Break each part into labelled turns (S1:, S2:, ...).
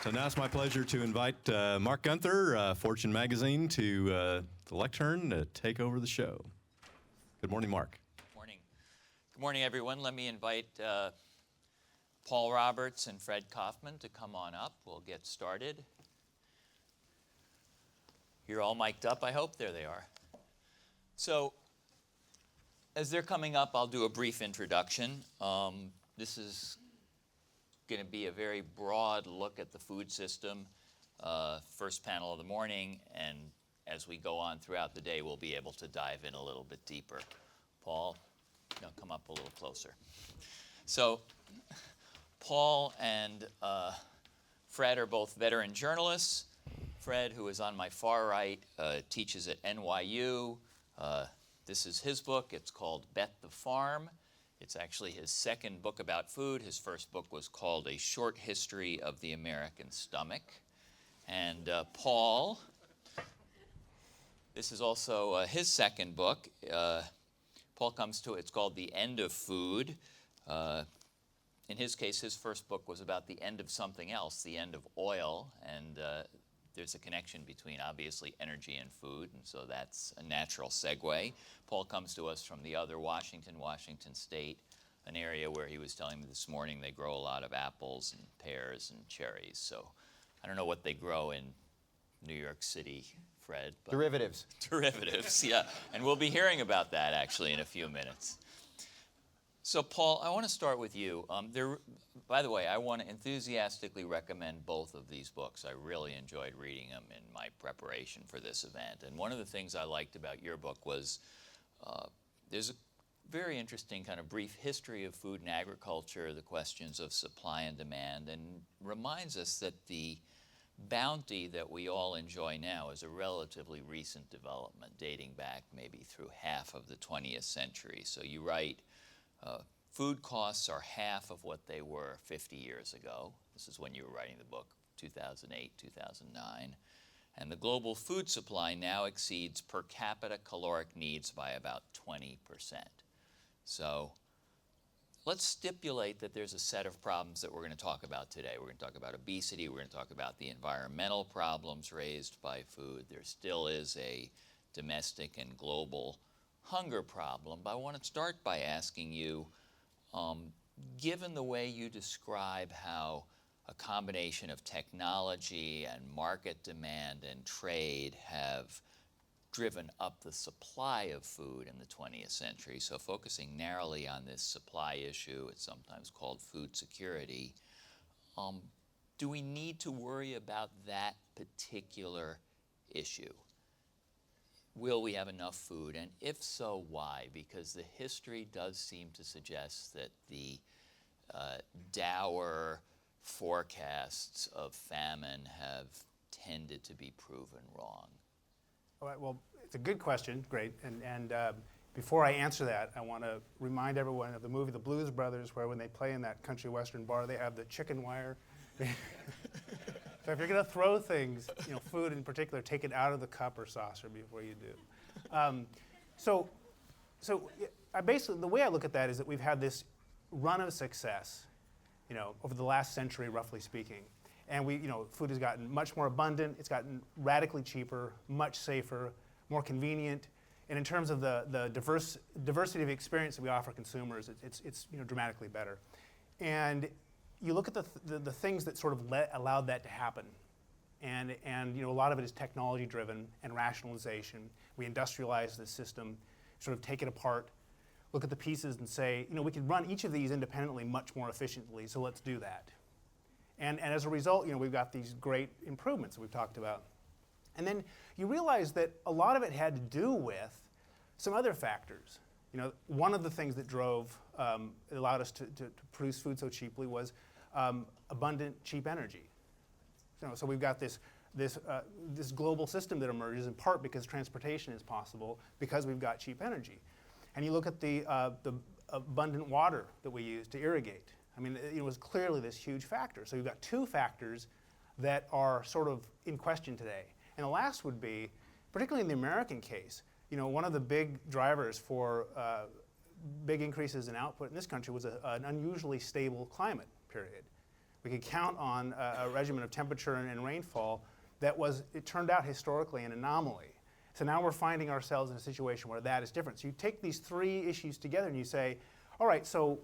S1: So now it's my pleasure to invite Mark Gunther, Fortune Magazine, to the lectern to take over the show. Good morning, Mark.
S2: Morning. Good morning, everyone. Let me invite Paul Roberts and Fred Kaufman to come on up. We'll get started. You're all mic'd up, I hope. There they are. So, as they're coming up, I'll do a brief introduction. This is going to be a very broad look at the food system, first panel of the morning, and as we go on throughout the day, we'll be able to dive in a little bit deeper. Paul, come up a little closer. So, Paul and Fred are both veteran journalists. Fred, who is on my far right, teaches at NYU. This is his book. It's called Bet the Farm. It's actually his second book about food. His first book was called A Short History of the American Stomach. And Paul, this is also his second book. Paul comes to it. It's called The End of Food. In his case, his first book was about the end of something else, the end of oil. And there's a connection between, obviously, energy and food, and so that's a natural segue. Paul comes to us from the other Washington State, an area where he was telling me this morning they grow a lot of apples and pears and cherries. So I don't know what they grow in New York City, Fred. But
S3: derivatives.
S2: Derivatives, yeah. And we'll be hearing about that, actually, in a few minutes. So, Paul, I want to start with you. By the way, I want to enthusiastically recommend both of these books. I really enjoyed reading them in my preparation for this event. And one of the things I liked about your book was there's a very interesting kind of brief history of food and agriculture, the questions of supply and demand, and reminds us that the bounty that we all enjoy now is a relatively recent development, dating back maybe through half of the 20th century. So you write, food costs are half of what they were 50 years ago. This is when you were writing the book, 2008, 2009. And the global food supply now exceeds per capita caloric needs by about 20%. So let's stipulate that there's a set of problems that we're going to talk about today. We're going to talk about obesity. We're going to talk about the environmental problems raised by food. There still is a domestic and global hunger problem. But I want to start by asking you, given the way you describe how a combination of technology and market demand and trade have driven up the supply of food in the 20th century, so focusing narrowly on this supply issue, it's sometimes called food security, do we need to worry about that particular issue? Will we have enough food? And if so, why? Because the history does seem to suggest that the dour forecasts of famine have tended to be proven wrong.
S4: All right, well, it's a good question, great. And before I answer that, I want to remind everyone of the movie The Blues Brothers, where when they play in that country western bar, they have the chicken wire. So if you're going to throw things, food in particular, take it out of the cup or saucer before you do. So I basically, the way I look at that is that we've had this run of success, over the last century, roughly speaking. And food has gotten much more abundant. It's gotten radically cheaper, much safer, more convenient. And in terms of the diversity of experience that we offer consumers, it's dramatically better. And you look at the things that sort of allowed that to happen, and a lot of it is technology driven and rationalization. We industrialize the system, sort of take it apart, look at the pieces and say, we could run each of these independently much more efficiently, so let's do that. And as a result, we've got these great improvements that we've talked about. And then you realize that a lot of it had to do with some other factors. One of the things that allowed us to produce food so cheaply was abundant, cheap energy. So we've got this global system that emerges in part because transportation is possible, because we've got cheap energy. And you look at the abundant water that we use to irrigate. I mean, it was clearly this huge factor. So you've got two factors that are sort of in question today. And the last would be, particularly in the American case, one of the big drivers for big increases in output in this country was an unusually stable climate period. We could count on a regimen of temperature and rainfall that was, it turned out historically, an anomaly. So now we're finding ourselves in a situation where that is different. So you take these three issues together and you say, all right, so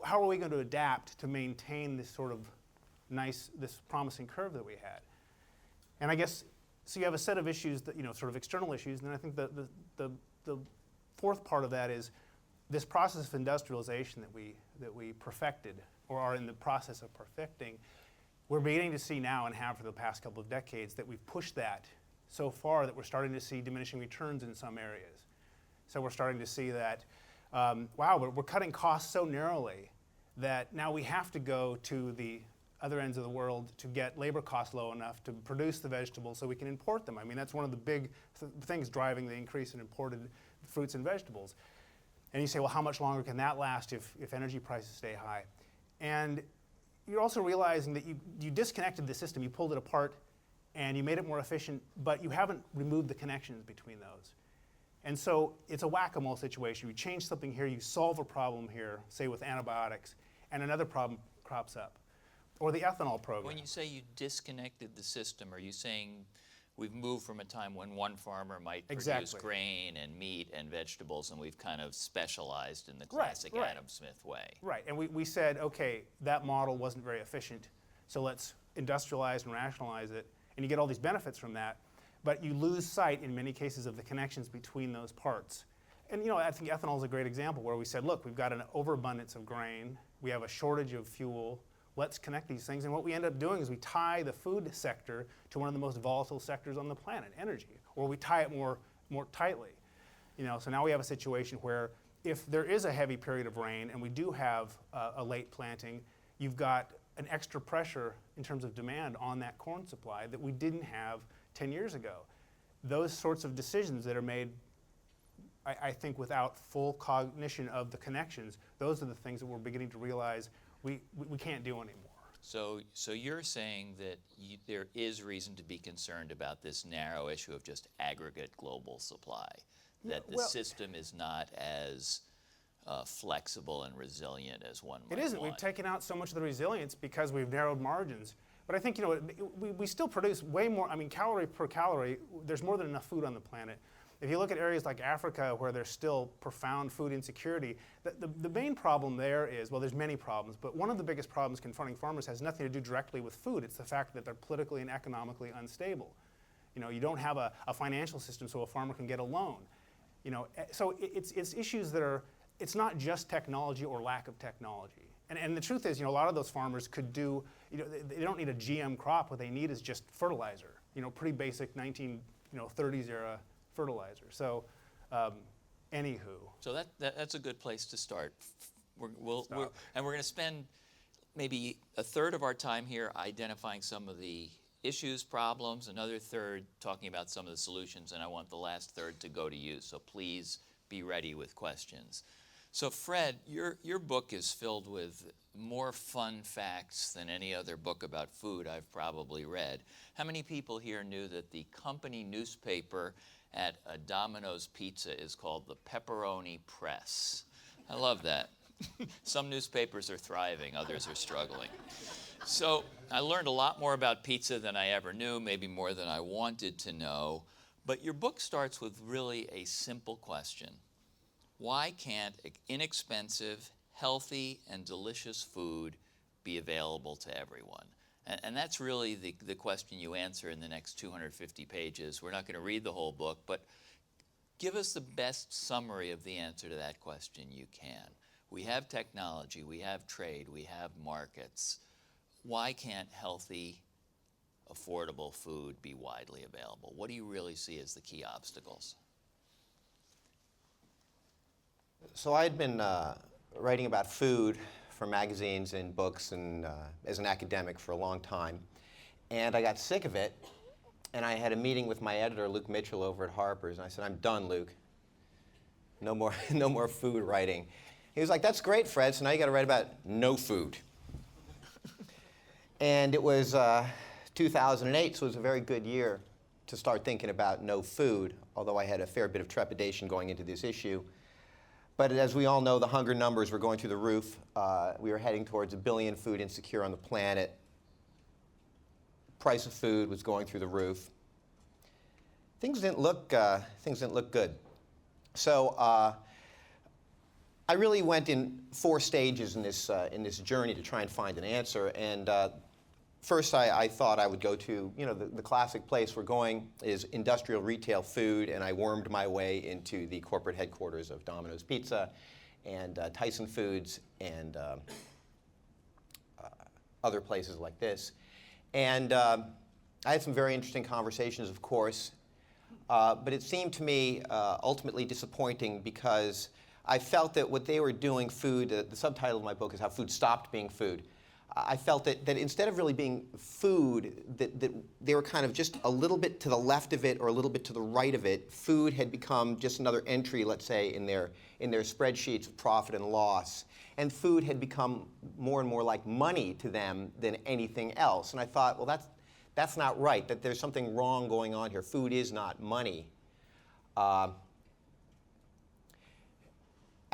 S4: how are we going to adapt to maintain this sort of this promising curve that we had? And I guess, so you have a set of issues that, sort of external issues, and then I think the fourth part of that is this process of industrialization that we perfected, or are in the process of perfecting. We're beginning to see now, and have for the past couple of decades, that we've pushed that so far that we're starting to see diminishing returns in some areas. So we're starting to see that, wow, we're cutting costs so narrowly that now we have to go to the other ends of the world to get labor costs low enough to produce the vegetables so we can import them. I mean, that's one of the big things driving the increase in imported fruits and vegetables. And you say, well, how much longer can that last if energy prices stay high? And you're also realizing that you disconnected the system, you pulled it apart, and you made it more efficient, but you haven't removed the connections between those. And so it's a whack-a-mole situation. You change something here, you solve a problem here, say with antibiotics, and another problem crops up. Or the ethanol program.
S2: When you say you disconnected the system, are you saying we've moved from a time when one farmer might produce grain and meat and vegetables, and we've kind of specialized in the classic Adam Smith way?
S4: Right, and we said, okay, that model wasn't very efficient, so let's industrialize and rationalize it, and you get all these benefits from that, but you lose sight in many cases of the connections between those parts. And I think ethanol is a great example where we said, look, we've got an overabundance of grain, we have a shortage of fuel, let's connect these things. And what we end up doing is we tie the food sector to one of the most volatile sectors on the planet, energy, or we tie it more tightly. So now we have a situation where if there is a heavy period of rain and we do have a late planting, you've got an extra pressure in terms of demand on that corn supply that we didn't have 10 years ago. Those sorts of decisions that are made, I think, without full cognition of the connections, those are the things that we're beginning to realize we can't do anymore.
S2: So you're saying that there is reason to be concerned about this narrow issue of just aggregate global supply, that the system is not as flexible and resilient as one might
S4: want. It isn't. We've taken out so much of the resilience because we've narrowed margins. But I think we still produce way more. I mean, calorie per calorie, there's more than enough food on the planet. If you look at areas like Africa where there's still profound food insecurity, the main problem there is, well, there's many problems, but one of the biggest problems confronting farmers has nothing to do directly with food. It's the fact that they're politically and economically unstable. You don't have a financial system so a farmer can get a loan. So it's issues that are, it's not just technology or lack of technology. And the truth is, a lot of those farmers could do, they don't need a GM crop. What they need is just fertilizer, pretty basic 1930s era fertilizer. So, anywho.
S2: So that's a good place to start. We're going to spend maybe a third of our time here identifying some of the issues, problems, another third talking about some of the solutions, and I want the last third to go to you. So please be ready with questions. So Fred, your book is filled with more fun facts than any other book about food I've probably read. How many people here knew that the company newspaper at a Domino's Pizza is called the Pepperoni Press? I love that. Some newspapers are thriving, others are struggling. So I learned a lot more about pizza than I ever knew, maybe more than I wanted to know. But your book starts with really a simple question. Why can't inexpensive, healthy, and delicious food be available to everyone? And that's really the question you answer in the next 250 pages. We're not going to read the whole book, but give us the best summary of the answer to that question you can. We have technology, we have trade, we have markets. Why can't healthy, affordable food be widely available? What do you really see as the key obstacles?
S3: So I'd been writing about food for magazines and books and as an academic for a long time. And I got sick of it, and I had a meeting with my editor, Luke Mitchell, over at Harper's, and I said, I'm done, Luke. No more food writing. He was like, that's great, Fred, so now you got to write about no food. And it was 2008, so it was a very good year to start thinking about no food, although I had a fair bit of trepidation going into this issue. But as we all know, the hunger numbers were going through the roof. We were heading towards 1 billion food insecure on the planet. Price of food was going through the roof. Things didn't look good. So I really went in 4 stages in this journey to try and find an answer. And first, I thought I would go to, the classic place we're going is industrial retail food, and I wormed my way into the corporate headquarters of Domino's Pizza and Tyson Foods and other places like this. And I had some very interesting conversations, of course, but it seemed to me ultimately disappointing because I felt that what they were doing, food, the subtitle of my book is How Food Stopped Being Food. I felt that instead of really being food, that they were kind of just a little bit to the left of it or a little bit to the right of it. Food had become just another entry, let's say, in their spreadsheets of profit and loss. And food had become more and more like money to them than anything else. And I thought, well, that's not right, that there's something wrong going on here. Food is not money.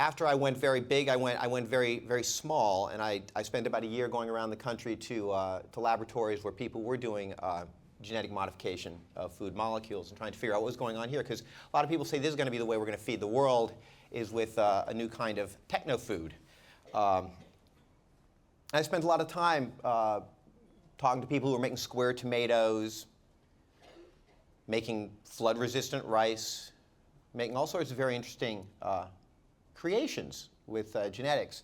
S3: After I went very big, I went very, very small, and I spent about a year going around the country to laboratories where people were doing genetic modification of food molecules and trying to figure out what was going on here. Because a lot of people say this is going to be the way we're going to feed the world, is with a new kind of techno-food. I spent a lot of time talking to people who were making square tomatoes, making flood-resistant rice, making all sorts of very interesting creations with genetics.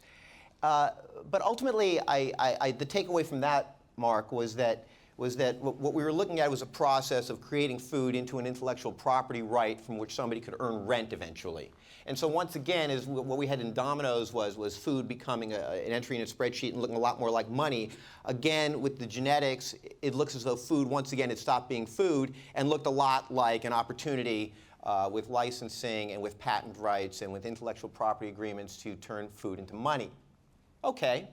S3: But ultimately, the takeaway from that, Mark, was that what we were looking at was a process of creating food into an intellectual property right from which somebody could earn rent eventually. And so once again, what we had in Domino's was food becoming an entry in a spreadsheet and looking a lot more like money. Again, with the genetics, it looks as though food, once again, had stopped being food and looked a lot like an opportunity with licensing and with patent rights and with intellectual property agreements to turn food into money. Okay.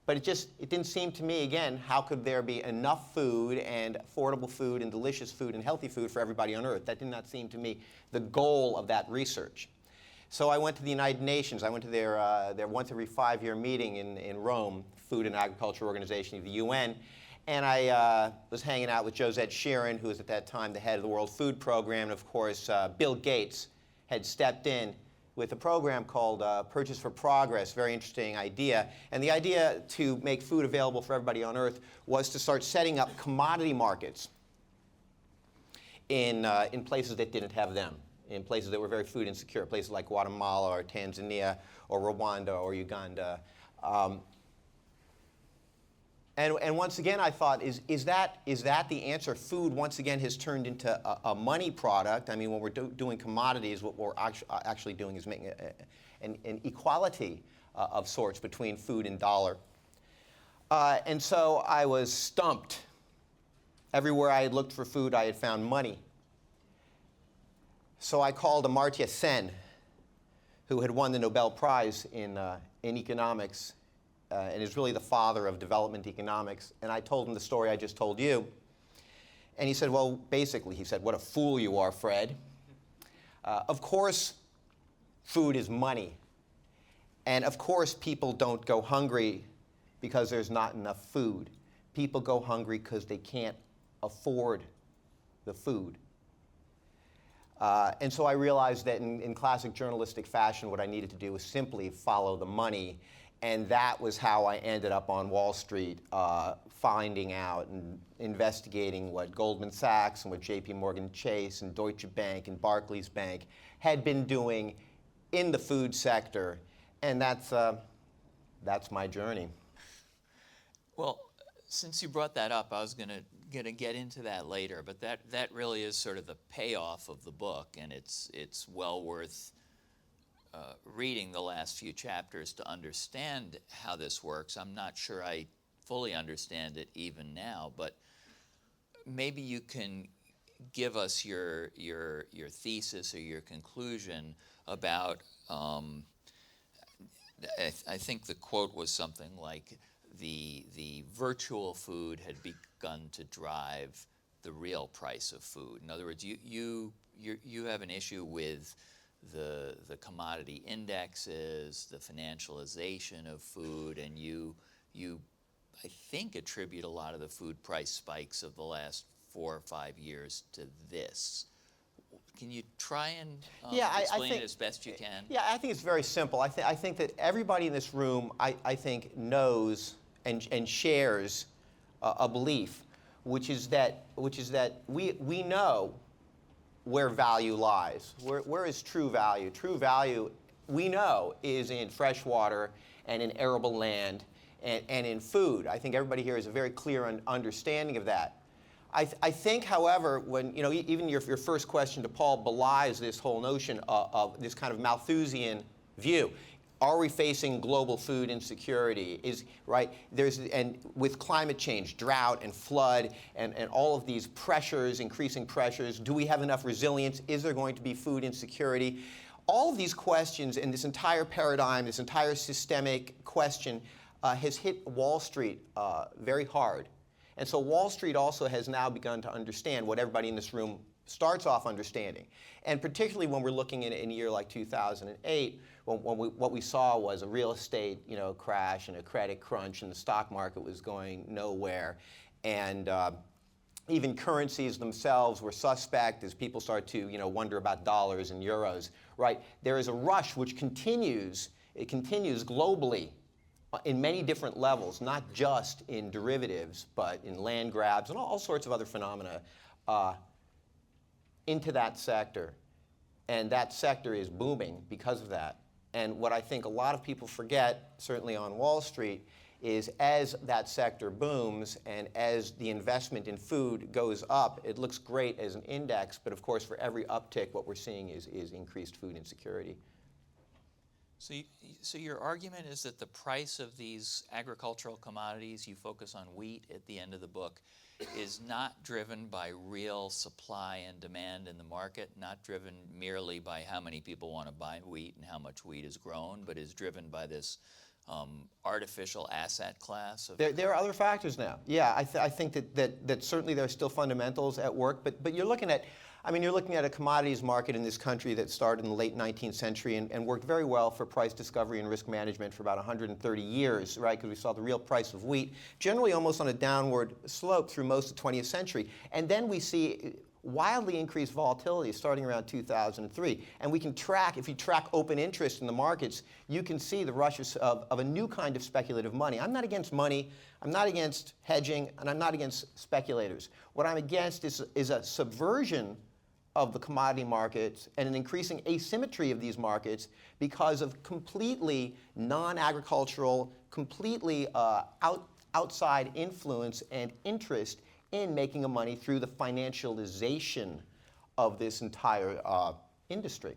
S3: But it didn't seem to me, again, how could there be enough food and affordable food and delicious food and healthy food for everybody on Earth? That did not seem to me the goal of that research. So I went to the United Nations. I went to their once every 5-year meeting in Rome, Food and Agriculture Organization of the UN. And I was hanging out with Josette Sheeran, who was at that time the head of the World Food Program. And of course, Bill Gates had stepped in with a program called Purchase for Progress, very interesting idea. And the idea to make food available for everybody on Earth was to start setting up commodity markets in places that didn't have them, in places that were very food insecure, places like Guatemala or Tanzania or Rwanda or Uganda. And once again, I thought, is that the answer? Food, once again, has turned into a money product. I mean, when we're doing commodities, what we're actually doing is making an equality of sorts between food and dollar. And so I was stumped. Everywhere I had looked for food, I had found money. So I called Amartya Sen, who had won the Nobel Prize in economics, and is really the father of development economics. And I told him the story I just told you. And he said, well, basically, he said, what a fool you are, Fred. Of course, food is money. And of course, people don't go hungry because there's not enough food. People go hungry because they can't afford the food. And so I realized that in classic journalistic fashion, what I needed to do was simply follow the money. And that was how I ended up on Wall Street, finding out and investigating what Goldman Sachs and what JP Morgan Chase and Deutsche Bank and Barclays Bank had been doing in the food sector. And that's my journey.
S2: Well, since you brought that up, I was going to get into that later, but that really is sort of the payoff of the book, and it's well worth reading the last few chapters to understand how this works. I'm not sure I fully understand it even now, but maybe you can give us your thesis or your conclusion about, I think the quote was something like, the virtual food had begun to drive the real price of food. In other words, you have an issue with the commodity indexes, the financialization of food, and you I think attribute a lot of the food price spikes of the last 4 or 5 years to this. Can you try and explain it as best you can?
S3: Yeah, I think it's very simple. I think that everybody in this room, I think, knows and shares a belief, which is that we know where value lies. Where is true value? True value, we know, is in fresh water and in arable land and in food. I think everybody here has a very clear understanding of that. I think, however, when even your first question to Paul belies this whole notion of this kind of Malthusian view. Are we facing global food insecurity? And with climate change, drought and flood and all of these pressures, increasing pressures, do we have enough resilience? Is there going to be food insecurity? All of these questions and this entire paradigm, this entire systemic question has hit Wall Street very hard. And so Wall Street also has now begun to understand what everybody in this room starts off understanding. And particularly when we're looking in a year like 2008, what we saw was a real estate crash and a credit crunch, and the stock market was going nowhere. And even currencies themselves were suspect as people start to wonder about dollars and euros. Right? There is a rush which continues. It continues globally in many different levels, not just in derivatives, but in land grabs and all sorts of other phenomena into that sector. And that sector is booming because of that. And what I think a lot of people forget, certainly on Wall Street, is as that sector booms and as the investment in food goes up, it looks great as an index, but of course for every uptick what we're seeing is increased food insecurity.
S2: So your argument is that the price of these agricultural commodities, you focus on wheat at the end of the book, is not driven by real supply and demand in the market, not driven merely by how many people want to buy wheat and how much wheat is grown, but is driven by this artificial asset class?
S3: There are other factors now. Yeah, I think that certainly there are still fundamentals at work, but you're looking at a commodities market in this country that started in the late 19th century and worked very well for price discovery and risk management for about 130 years, right? Because we saw the real price of wheat generally almost on a downward slope through most of the 20th century. And then we see wildly increased volatility starting around 2003. And we can track, if you track open interest in the markets, you can see the rush of a new kind of speculative money. I'm not against money, I'm not against hedging, and I'm not against speculators. What I'm against is a subversion of the commodity markets and an increasing asymmetry of these markets because of completely non-agricultural, completely outside influence and interest in making money through the financialization of this entire industry.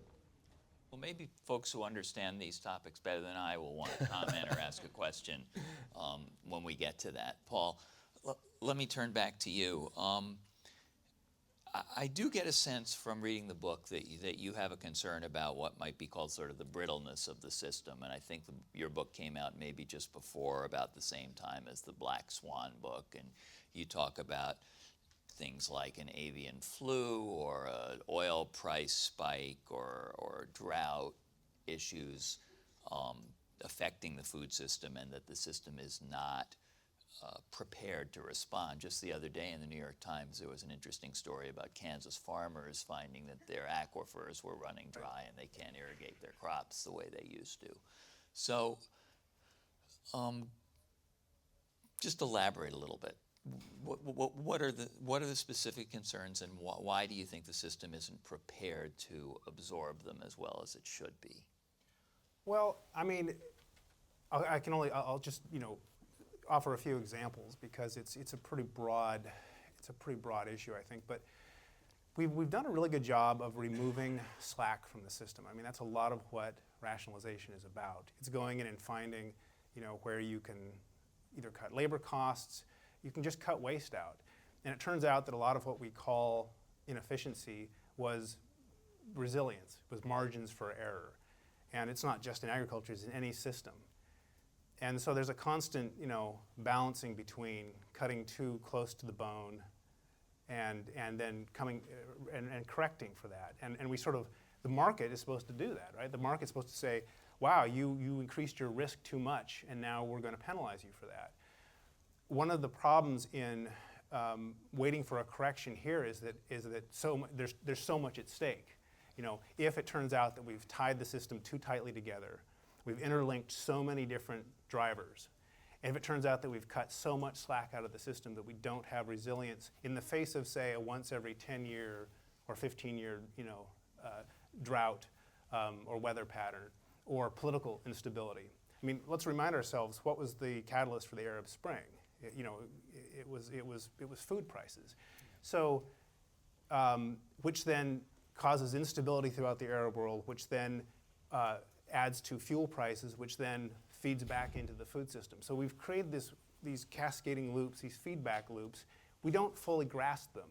S2: Well, maybe folks who understand these topics better than I will want to comment or ask a question when we get to that. Paul, let me turn back to you. I do get a sense from reading the book that you have a concern about what might be called sort of the brittleness of the system, and I think your book came out maybe just before, about the same time as the Black Swan book, and you talk about things like an avian flu or an oil price spike or drought issues affecting the food system, and that the system is not prepared to respond. Just the other day in the New York Times, there was an interesting story about Kansas farmers finding that their aquifers were running dry and they can't irrigate their crops the way they used to. So just elaborate a little bit. What are the specific concerns, and why do you think the system isn't prepared to absorb them as well as it should be?
S4: Well, I mean, I'll just offer a few examples because it's a pretty broad issue, I think. But we've done a really good job of removing slack from the system. I mean, that's a lot of what rationalization is about. It's going in and finding, where you can either cut labor costs, you can just cut waste out. And it turns out that a lot of what we call inefficiency was resilience, was margins for error. And it's not just in agriculture, it's in any system. And so there's a constant, balancing between cutting too close to the bone and then coming and correcting for that. And we sort of the market is supposed to do that, right? The market's supposed to say, wow, you increased your risk too much, and now we're going to penalize you for that. One of the problems in waiting for a correction here is that there's so much at stake. You know, if it turns out that we've tied the system too tightly together, we've interlinked so many different drivers, and if it turns out that we've cut so much slack out of the system that we don't have resilience in the face of, say, a once every 10-year or 15-year, drought or weather pattern or political instability. I mean, let's remind ourselves, what was the catalyst for the Arab Spring? It was food prices. So, which then causes instability throughout the Arab world, which then adds to fuel prices, which then feeds back into the food system. So we've created these cascading loops, these feedback loops. We don't fully grasp them.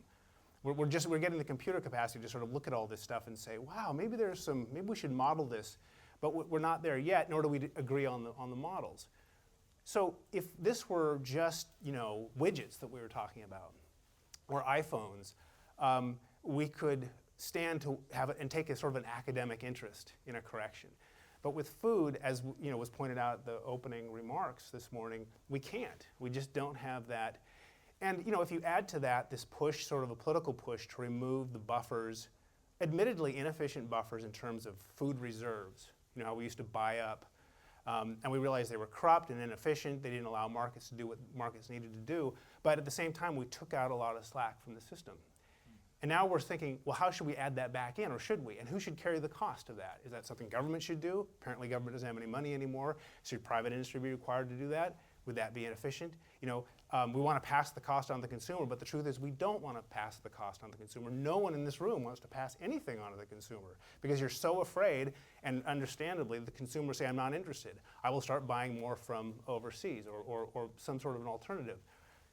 S4: We're getting the computer capacity to sort of look at all this stuff and say, wow, maybe we should model this, but we're not there yet, nor do we agree on the models. So if this were just, widgets that we were talking about, or iPhones, we could stand to have it and take a sort of an academic interest in a correction. But with food, as was pointed out in the opening remarks this morning, we can't. We just don't have that. And if you add to that this push, sort of a political push to remove the buffers, admittedly inefficient buffers in terms of food reserves, how we used to buy up, and we realized they were corrupt and inefficient. They didn't allow markets to do what markets needed to do. But at the same time, we took out a lot of slack from the system. And now we're thinking, well, how should we add that back in, or should we? And who should carry the cost of that? Is that something government should do? Apparently government doesn't have any money anymore. Should private industry be required to do that? Would that be inefficient? We want to pass the cost on the consumer, but the truth is we don't want to pass the cost on the consumer. No one in this room wants to pass anything on to the consumer because you're so afraid, and understandably, the consumers say, I'm not interested. I will start buying more from overseas or some sort of an alternative.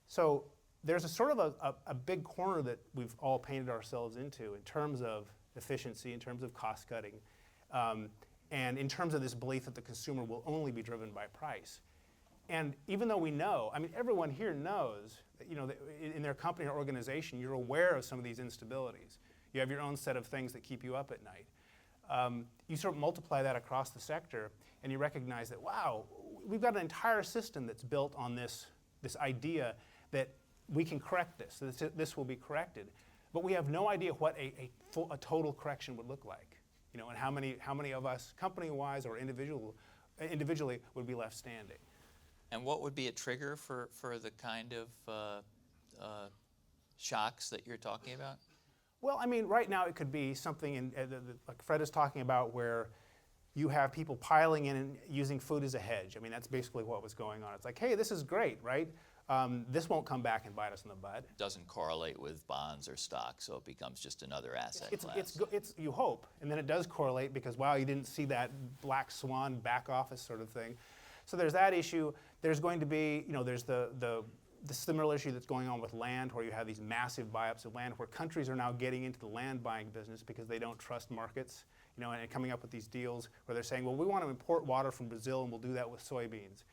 S4: So there's a sort of a big corner that we've all painted ourselves into in terms of efficiency, in terms of cost cutting, and in terms of this belief that the consumer will only be driven by price. And even though we know, everyone here knows that, that in their company or organization, you're aware of some of these instabilities. You have your own set of things that keep you up at night. You sort of multiply that across the sector, and you recognize that, wow, we've got an entire system that's built on this idea that we can correct this, this will be corrected. But we have no idea what a total correction would look like, and how many of us, company-wise or individually, would be left standing.
S2: And what would be a trigger for the kind of shocks that you're talking about?
S4: Well, right now it could be something like Fred is talking about, where you have people piling in and using food as a hedge. That's basically what was going on. It's like, hey, this is great, right? This won't come back and bite us in the butt.
S2: Doesn't correlate with bonds or stocks, so it becomes just another asset class.
S4: It's you hope, and then it does correlate because, wow, you didn't see that black swan back office sort of thing. So there's that issue. There's going to be, there's the similar issue that's going on with land, where you have these massive buy-ups of land, where countries are now getting into the land buying business because they don't trust markets, and coming up with these deals where they're saying, well, we want to import water from Brazil, and we'll do that with soybeans.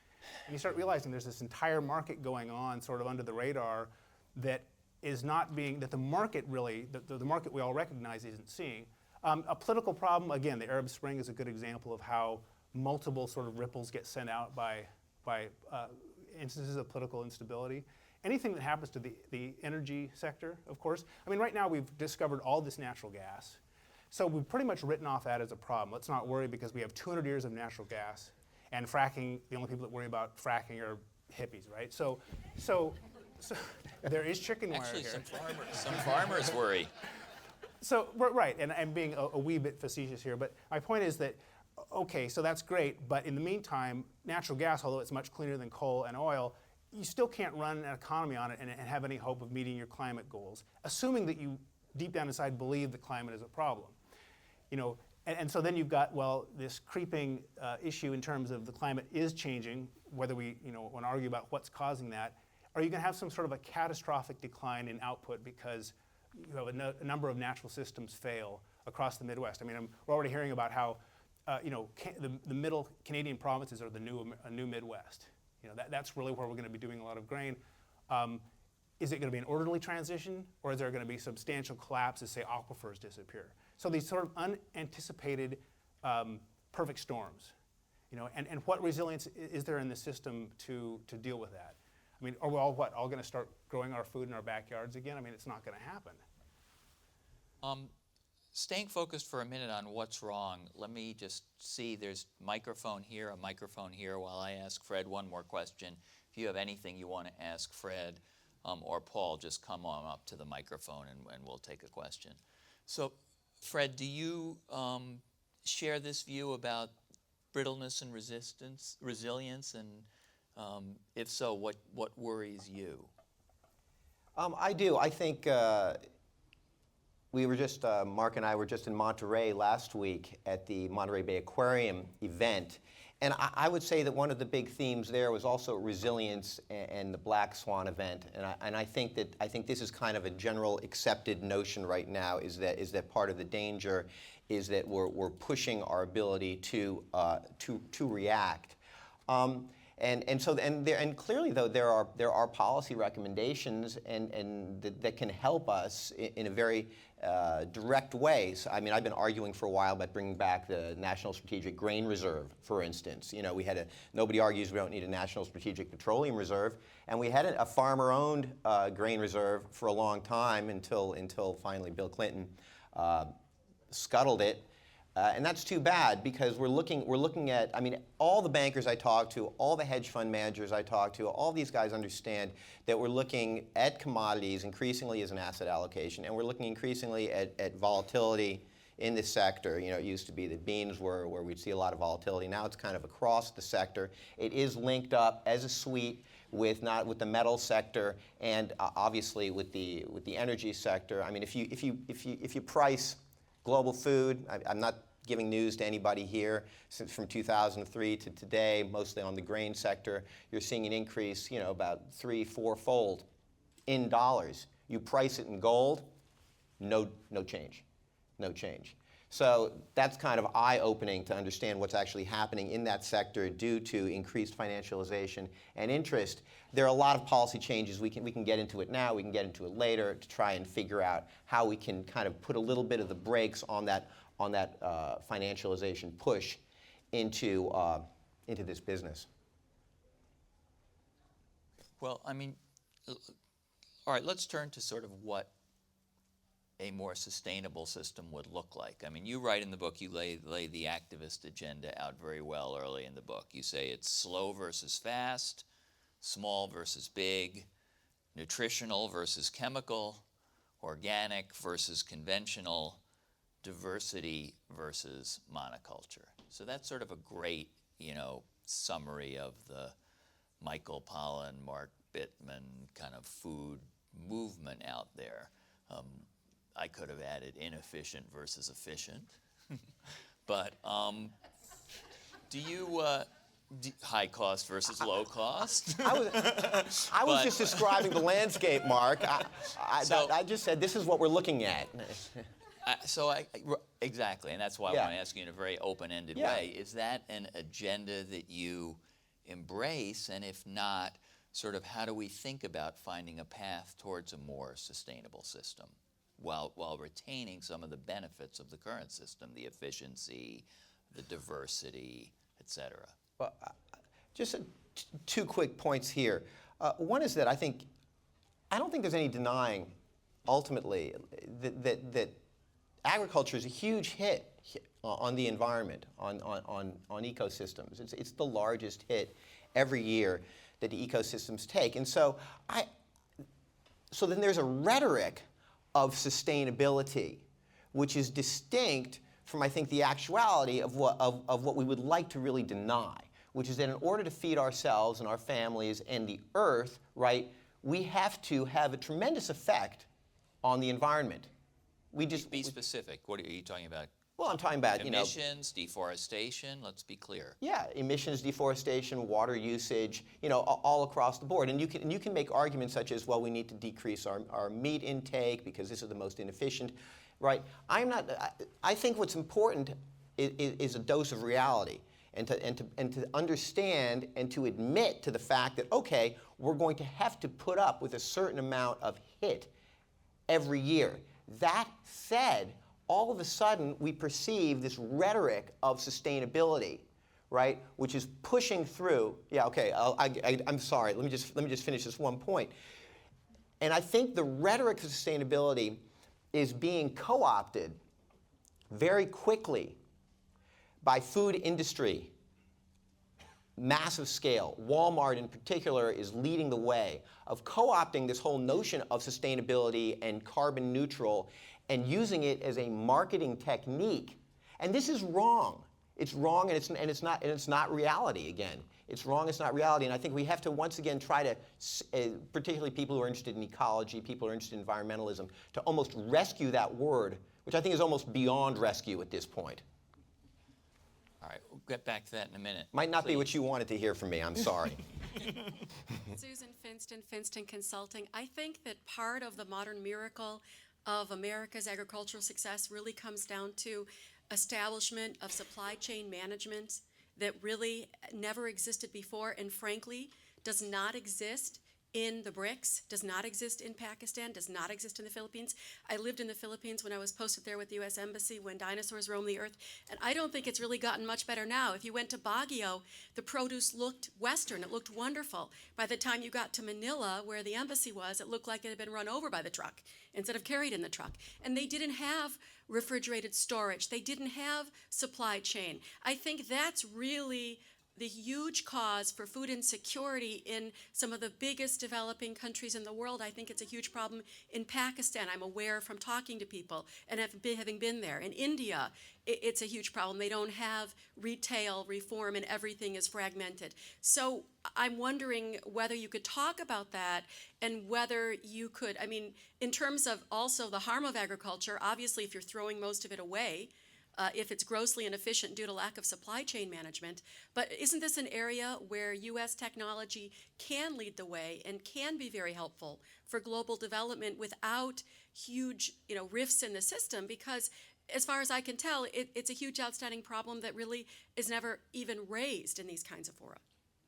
S4: And you start realizing there's this entire market going on sort of under the radar that is not being, that the market really, the market we all recognize isn't seeing. A political problem, again, the Arab Spring is a good example of how multiple sort of ripples get sent out by instances of political instability. Anything that happens to the energy sector, of course. Right now we've discovered all this natural gas. So we've pretty much written off that as a problem. Let's not worry because we have 200 years of natural gas. And fracking, the only people that worry about fracking are hippies, right? So there is chicken wire
S2: Actually,
S4: here.
S2: some farmers worry.
S4: So, right, and I'm being a wee bit facetious here, but my point is that, okay, so that's great, but in the meantime, natural gas, although it's much cleaner than coal and oil, you still can't run an economy on it and have any hope of meeting your climate goals, assuming that you deep down inside believe that climate is a problem. And so then you've got, well, this creeping issue in terms of the climate is changing, whether we want to argue about what's causing that. Are you going to have some sort of a catastrophic decline in output because you have a number of natural systems fail across the Midwest? We're already hearing about how the middle Canadian provinces are the new Midwest. That's really where we're going to be doing a lot of grain. Is it going to be an orderly transition, or is there going to be substantial collapse as, say, aquifers disappear? So these sort of unanticipated perfect storms, and what resilience is there in the system to deal with that? I mean, are we all going to start growing our food in our backyards again? I mean, it's not going to happen.
S2: Staying focused for a minute on what's wrong, let me just see, there's a microphone here while I ask Fred one more question. If you have anything you want to ask Fred or Paul, just come on up to the microphone and we'll take a question. So, Fred, do you share this view about brittleness and resilience, and if so, what worries you?
S3: I do. I think we were just, Mark and I were just in Monterey last week at the Monterey Bay Aquarium event. And I would say that one of the big themes there was also resilience and the Black Swan event. And I think this is kind of a general accepted notion right now, is that part of the danger is that we're pushing our ability to react. And clearly, though, there are policy recommendations that can help us in a very direct way. So, I mean, I've been arguing for a while about bringing back the National Strategic Grain Reserve, for instance. Nobody argues we don't need a National Strategic Petroleum Reserve, and we had a farmer-owned grain reserve for a long time until finally Bill Clinton scuttled it. And that's too bad, because we're looking at, I mean, all the bankers I talk to, all the hedge fund managers I talk to, all these guys understand that we're looking at commodities increasingly as an asset allocation, and we're looking increasingly at volatility in this sector. It used to be that beans were where we'd see a lot of volatility. Now it's kind of across the sector. It is linked up as a suite with the metal sector and obviously with the energy sector. I mean, if you price global food, I'm not giving news to anybody here, since from 2003 to today, mostly on the grain sector, you're seeing an increase, about 3-4-fold in dollars. You price it in gold, no change. So that's kind of eye-opening to understand what's actually happening in that sector due to increased financialization and interest. There are a lot of policy changes. We can get into it now, we can get into it later to try and figure out how we can kind of put a little bit of the brakes on that financialization push into this business.
S2: Well, I mean, all right, let's turn to sort of what a more sustainable system would look like. I mean, you write in the book, you lay the activist agenda out very well early in the book. You say it's slow versus fast, small versus big, nutritional versus chemical, organic versus conventional, diversity versus monoculture. So that's sort of a great, summary of the Michael Pollan, Mark Bittman kind of food movement out there. I could have added inefficient versus efficient, but do you high cost versus low cost?
S3: I was just describing the landscape, Mark. I just said this is what we're looking at.
S2: Exactly, and that's why I want to ask you in a very open-ended way. Is that an agenda that you embrace, and if not, sort of how do we think about finding a path towards a more sustainable system while retaining some of the benefits of the current system, the efficiency, the diversity, et cetera?
S3: Well, just two quick points here. One is that I don't think there's any denying, ultimately, that agriculture is a huge hit on the environment, on ecosystems. It's the largest hit every year that the ecosystems take. And so then there's a rhetoric of sustainability, which is distinct from, I think, the actuality of what we would like to really deny, which is that in order to feed ourselves and our families and the earth, right, we have to have a tremendous effect on the environment.
S2: Be specific. What are you talking about?
S3: Well, I'm talking about,
S2: emissions, deforestation, let's be clear.
S3: Yeah, emissions, deforestation, water usage, all across the board. And you can make arguments such as, well, we need to decrease our meat intake because this is the most inefficient, right? I think what's important is a dose of reality and to understand and to admit to the fact that, okay, we're going to have to put up with a certain amount of hit every year. That said, all of a sudden we perceive this rhetoric of sustainability, right, which is pushing through. Yeah, okay, I'm sorry. Let me just finish this one point. And I think the rhetoric of sustainability is being co-opted very quickly by food industry, massive scale. Walmart in particular is leading the way of co-opting this whole notion of sustainability and carbon neutral and using it as a marketing technique. And this is wrong. It's wrong, and it's not reality. Again, it's wrong. It's not reality. And I think we have to once again try to, particularly people who are interested in ecology, people who are interested in environmentalism, to almost rescue that word, which I think is almost beyond rescue at this point.
S2: All right, we'll get back to that in a minute.
S3: Might not be what
S2: Please.
S3: you wanted to hear from me. I'm sorry.
S5: Susan Finston Consulting. I think that part of the modern miracle of America's agricultural success really comes down to establishment of supply chain management that really never existed before and frankly does not exist in the BRICS, does not exist in Pakistan, does not exist in the Philippines. I lived in the Philippines when I was posted there with the U.S. Embassy when dinosaurs roamed the earth, and I don't think it's really gotten much better now. If you went to Baguio, the produce looked Western, it looked wonderful. By the time you got to Manila, where the embassy was, it looked like it had been run over by the truck instead of carried in the truck. And they didn't have refrigerated storage. They didn't have supply chain. I think that's really the huge cause for food insecurity in some of the biggest developing countries in the world. I think it's a huge problem in Pakistan. I'm aware from talking to people and having been there. In India, it's a huge problem. They don't have retail reform and everything is fragmented. So I'm wondering whether you could talk about that and whether you could, I mean, in terms of also the harm of agriculture, obviously if you're throwing most of it away, if it's grossly inefficient due to lack of supply chain management. But isn't this an area where U.S. technology can lead the way and can be very helpful for global development without huge, rifts in the system? Because as far as I can tell, it's a huge outstanding problem that really is never even raised in these kinds of fora.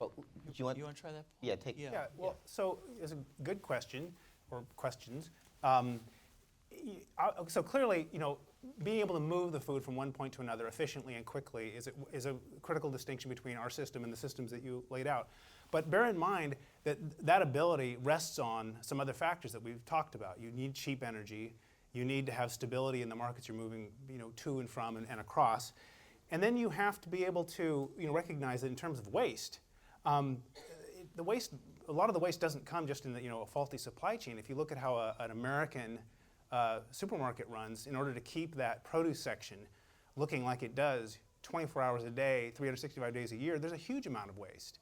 S3: Well, do you want
S2: to try that?
S3: Yeah, take.
S4: Yeah, well, so it's a good question, or questions. So clearly, being able to move the food from one point to another efficiently and quickly is a critical distinction between our system and the systems that you laid out. But bear in mind that that ability rests on some other factors that we've talked about. You need cheap energy. You need to have stability in the markets you're moving, to and from and across. And then you have to be able to, recognize that in terms of waste, the waste, a lot of the waste doesn't come just in a faulty supply chain. If you look at how an American supermarket runs, in order to keep that produce section looking like it does 24 hours a day, 365 days a year, there's a huge amount of waste.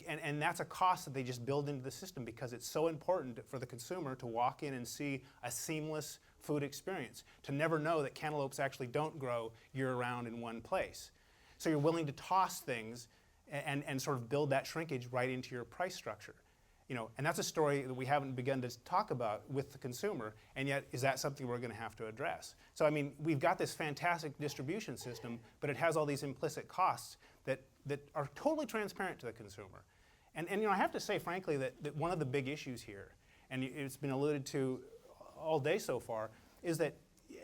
S4: And that's a cost that they just build into the system because it's so important for the consumer to walk in and see a seamless food experience, to never know that cantaloupes actually don't grow year-round in one place. So you're willing to toss things and sort of build that shrinkage right into your price structure. And that's a story that we haven't begun to talk about with the consumer, and yet is that something we're going to have to address? So I mean, we've got this fantastic distribution system, but it has all these implicit costs that are totally transparent to the consumer. And I have to say, frankly, that one of the big issues here, and it's been alluded to all day so far, is that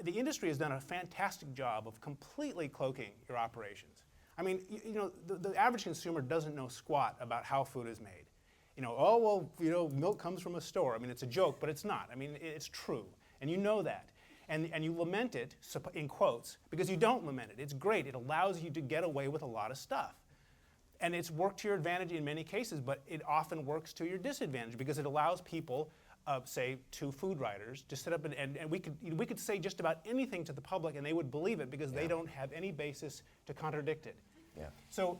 S4: the industry has done a fantastic job of completely cloaking your operations. I mean, the average consumer doesn't know squat about how food is made. Milk comes from a store. I mean, it's a joke, but it's not. I mean, it's true, and you know that. And you lament it, in quotes, because you don't lament it. It's great. It allows you to get away with a lot of stuff. And it's worked to your advantage in many cases, but it often works to your disadvantage because it allows people, say, two food writers, to sit up and we could say just about anything to the public and they would believe it because they don't have any basis to contradict it. Yeah. So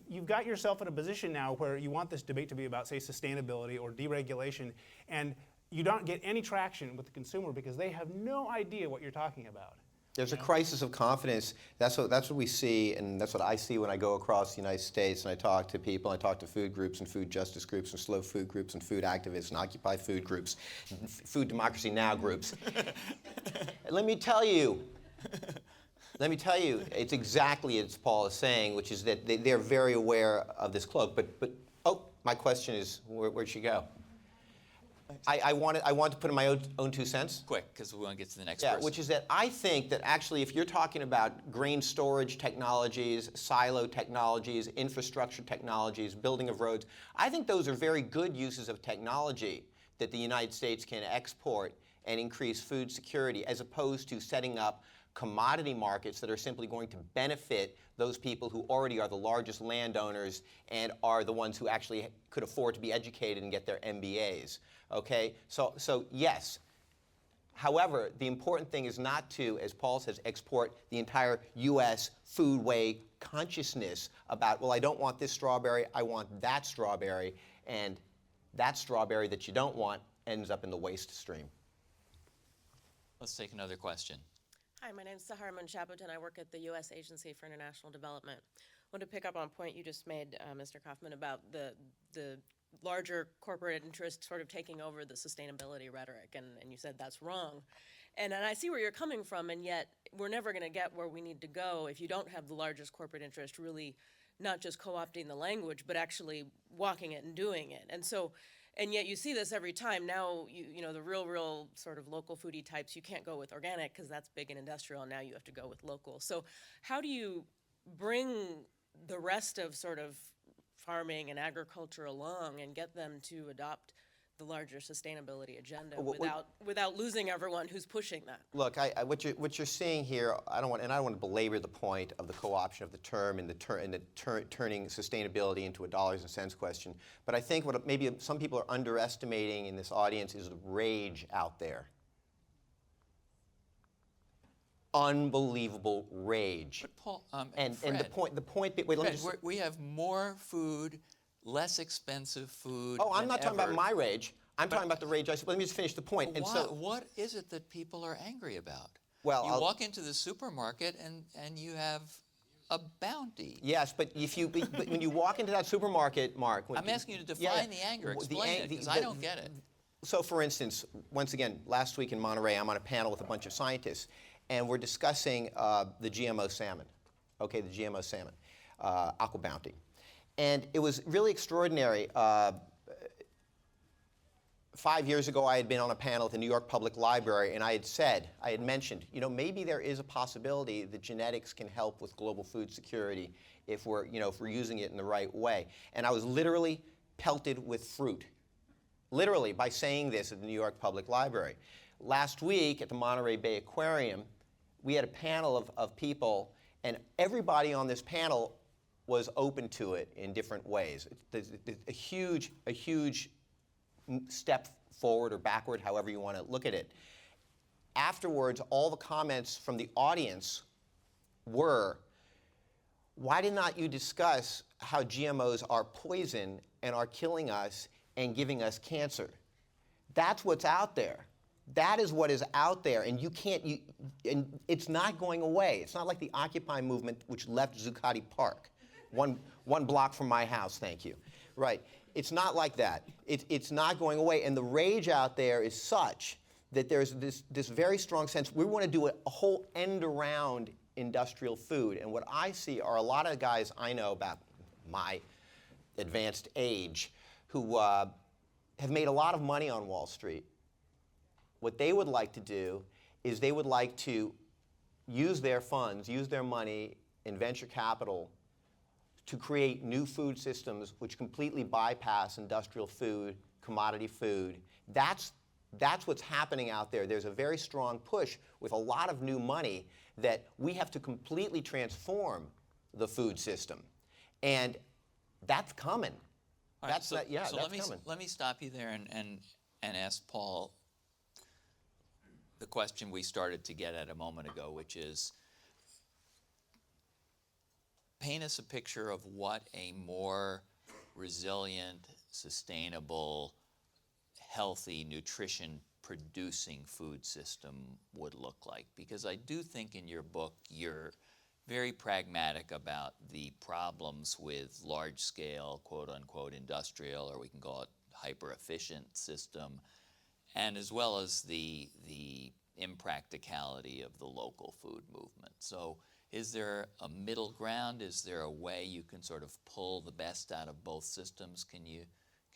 S4: you've got yourself in a position now where you want this debate to be about, say, sustainability or deregulation, and you don't get any traction with the consumer because they have no idea what you're talking about.
S3: There's a crisis of confidence. That's what we see, and that's what I see when I go across the United States and I talk to people. I talk to food groups and food justice groups and slow food groups and food activists and Occupy food groups, Food Democracy Now groups. Let me tell you, it's exactly as Paul is saying, which is that they're very aware of this cloak. But my question is, where'd she go? I want to put in my own 2 cents.
S2: Quick, because we want to get to the next
S3: Yeah,
S2: person.
S3: which is that I think that actually if you're talking about grain storage technologies, silo technologies, infrastructure technologies, building of roads, I think those are very good uses of technology that the United States can export and increase food security, as opposed to setting up commodity markets that are simply going to benefit those people who already are the largest landowners and are the ones who actually could afford to be educated and get their MBAs. Okay? So yes. However, the important thing is not to, as Paul says, export the entire U.S. foodway consciousness about, well, I don't want this strawberry, I want that strawberry, and that strawberry that you don't want ends up in the waste stream.
S2: Let's take another question.
S6: Hi, my name is Sahar Munchaputan. I work at the U.S. Agency for International Development. I want to pick up on a point you just made, Mr. Kaufman, about the larger corporate interests sort of taking over the sustainability rhetoric, and you said that's wrong. And I see where you're coming from, and yet we're never going to get where we need to go if you don't have the largest corporate interest really not just co-opting the language, but actually walking it and doing it. And yet you see this every time. Now, you know, the real sort of local foodie types, you can't go with organic because that's big and industrial, and now you have to go with local. So how do you bring the rest of sort of farming and agriculture along and get them to adopt the larger sustainability agenda without losing everyone who's pushing that?
S3: Look, what you're seeing here, I don't want to belabor the point of the co-option of the term and turning sustainability into a dollars and cents question. But I think what maybe some people are underestimating in this audience is the rage out there. Unbelievable rage.
S2: But Paul,
S3: and
S2: Fred,
S3: the point. Wait, let me just.
S2: we have more food, less expensive food.
S3: Oh, I'm
S2: than
S3: not talking
S2: ever.
S3: about my rage. I'm talking about the rage. Let me just finish the point. And
S2: What is it that people are angry about?
S3: Well,
S2: you walk into the supermarket and you have a bounty.
S3: Yes, but but when you walk into that supermarket, Mark.
S2: I'm asking you to define the anger. Explain it, because I don't get it.
S3: So, for instance, once again, last week in Monterey, I'm on a panel with a bunch of scientists, and we're discussing the GMO salmon. Okay, the GMO salmon, aqua bounty, and it was really extraordinary. 5 years ago, I had been on a panel at the New York Public Library, and I had mentioned, you know, maybe there is a possibility that genetics can help with global food security if we're using it in the right way. And I was literally pelted with fruit, literally, by saying this at the New York Public Library. Last week at the Monterey Bay Aquarium, we had a panel of people, and everybody on this panel was open to it in different ways. There's a huge step forward or backward, however you want to look at it. Afterwards, all the comments from the audience were, why did not you discuss how GMOs are poison and are killing us and giving us cancer? That's what's out there. That is what is out there, and and it's not going away. It's not like the Occupy movement, which left Zuccotti Park, one block from my house, thank you. Right. It's not like that. It's not going away. And the rage out there is such that there's this very strong sense we want to do a whole end around industrial food. And what I see are a lot of guys I know about my advanced age who have made a lot of money on Wall Street. What they would like to do is they would like to use their funds, use their money in venture capital to create new food systems which completely bypass industrial food, commodity food. That's what's happening out there. There's a very strong push with a lot of new money that we have to completely transform the food system. And that's coming.
S2: All right, so
S3: that's coming.
S2: Let me stop you there and ask Paul the question we started to get at a moment ago, which is, paint us a picture of what a more resilient, sustainable, healthy, nutrition-producing food system would look like. Because I do think in your book you're very pragmatic about the problems with large-scale, quote-unquote, industrial, or we can call it hyper-efficient system, and as well as the impracticality of the local food movement. So is there a middle ground? Is there a way you can sort of pull the best out of both systems? Can you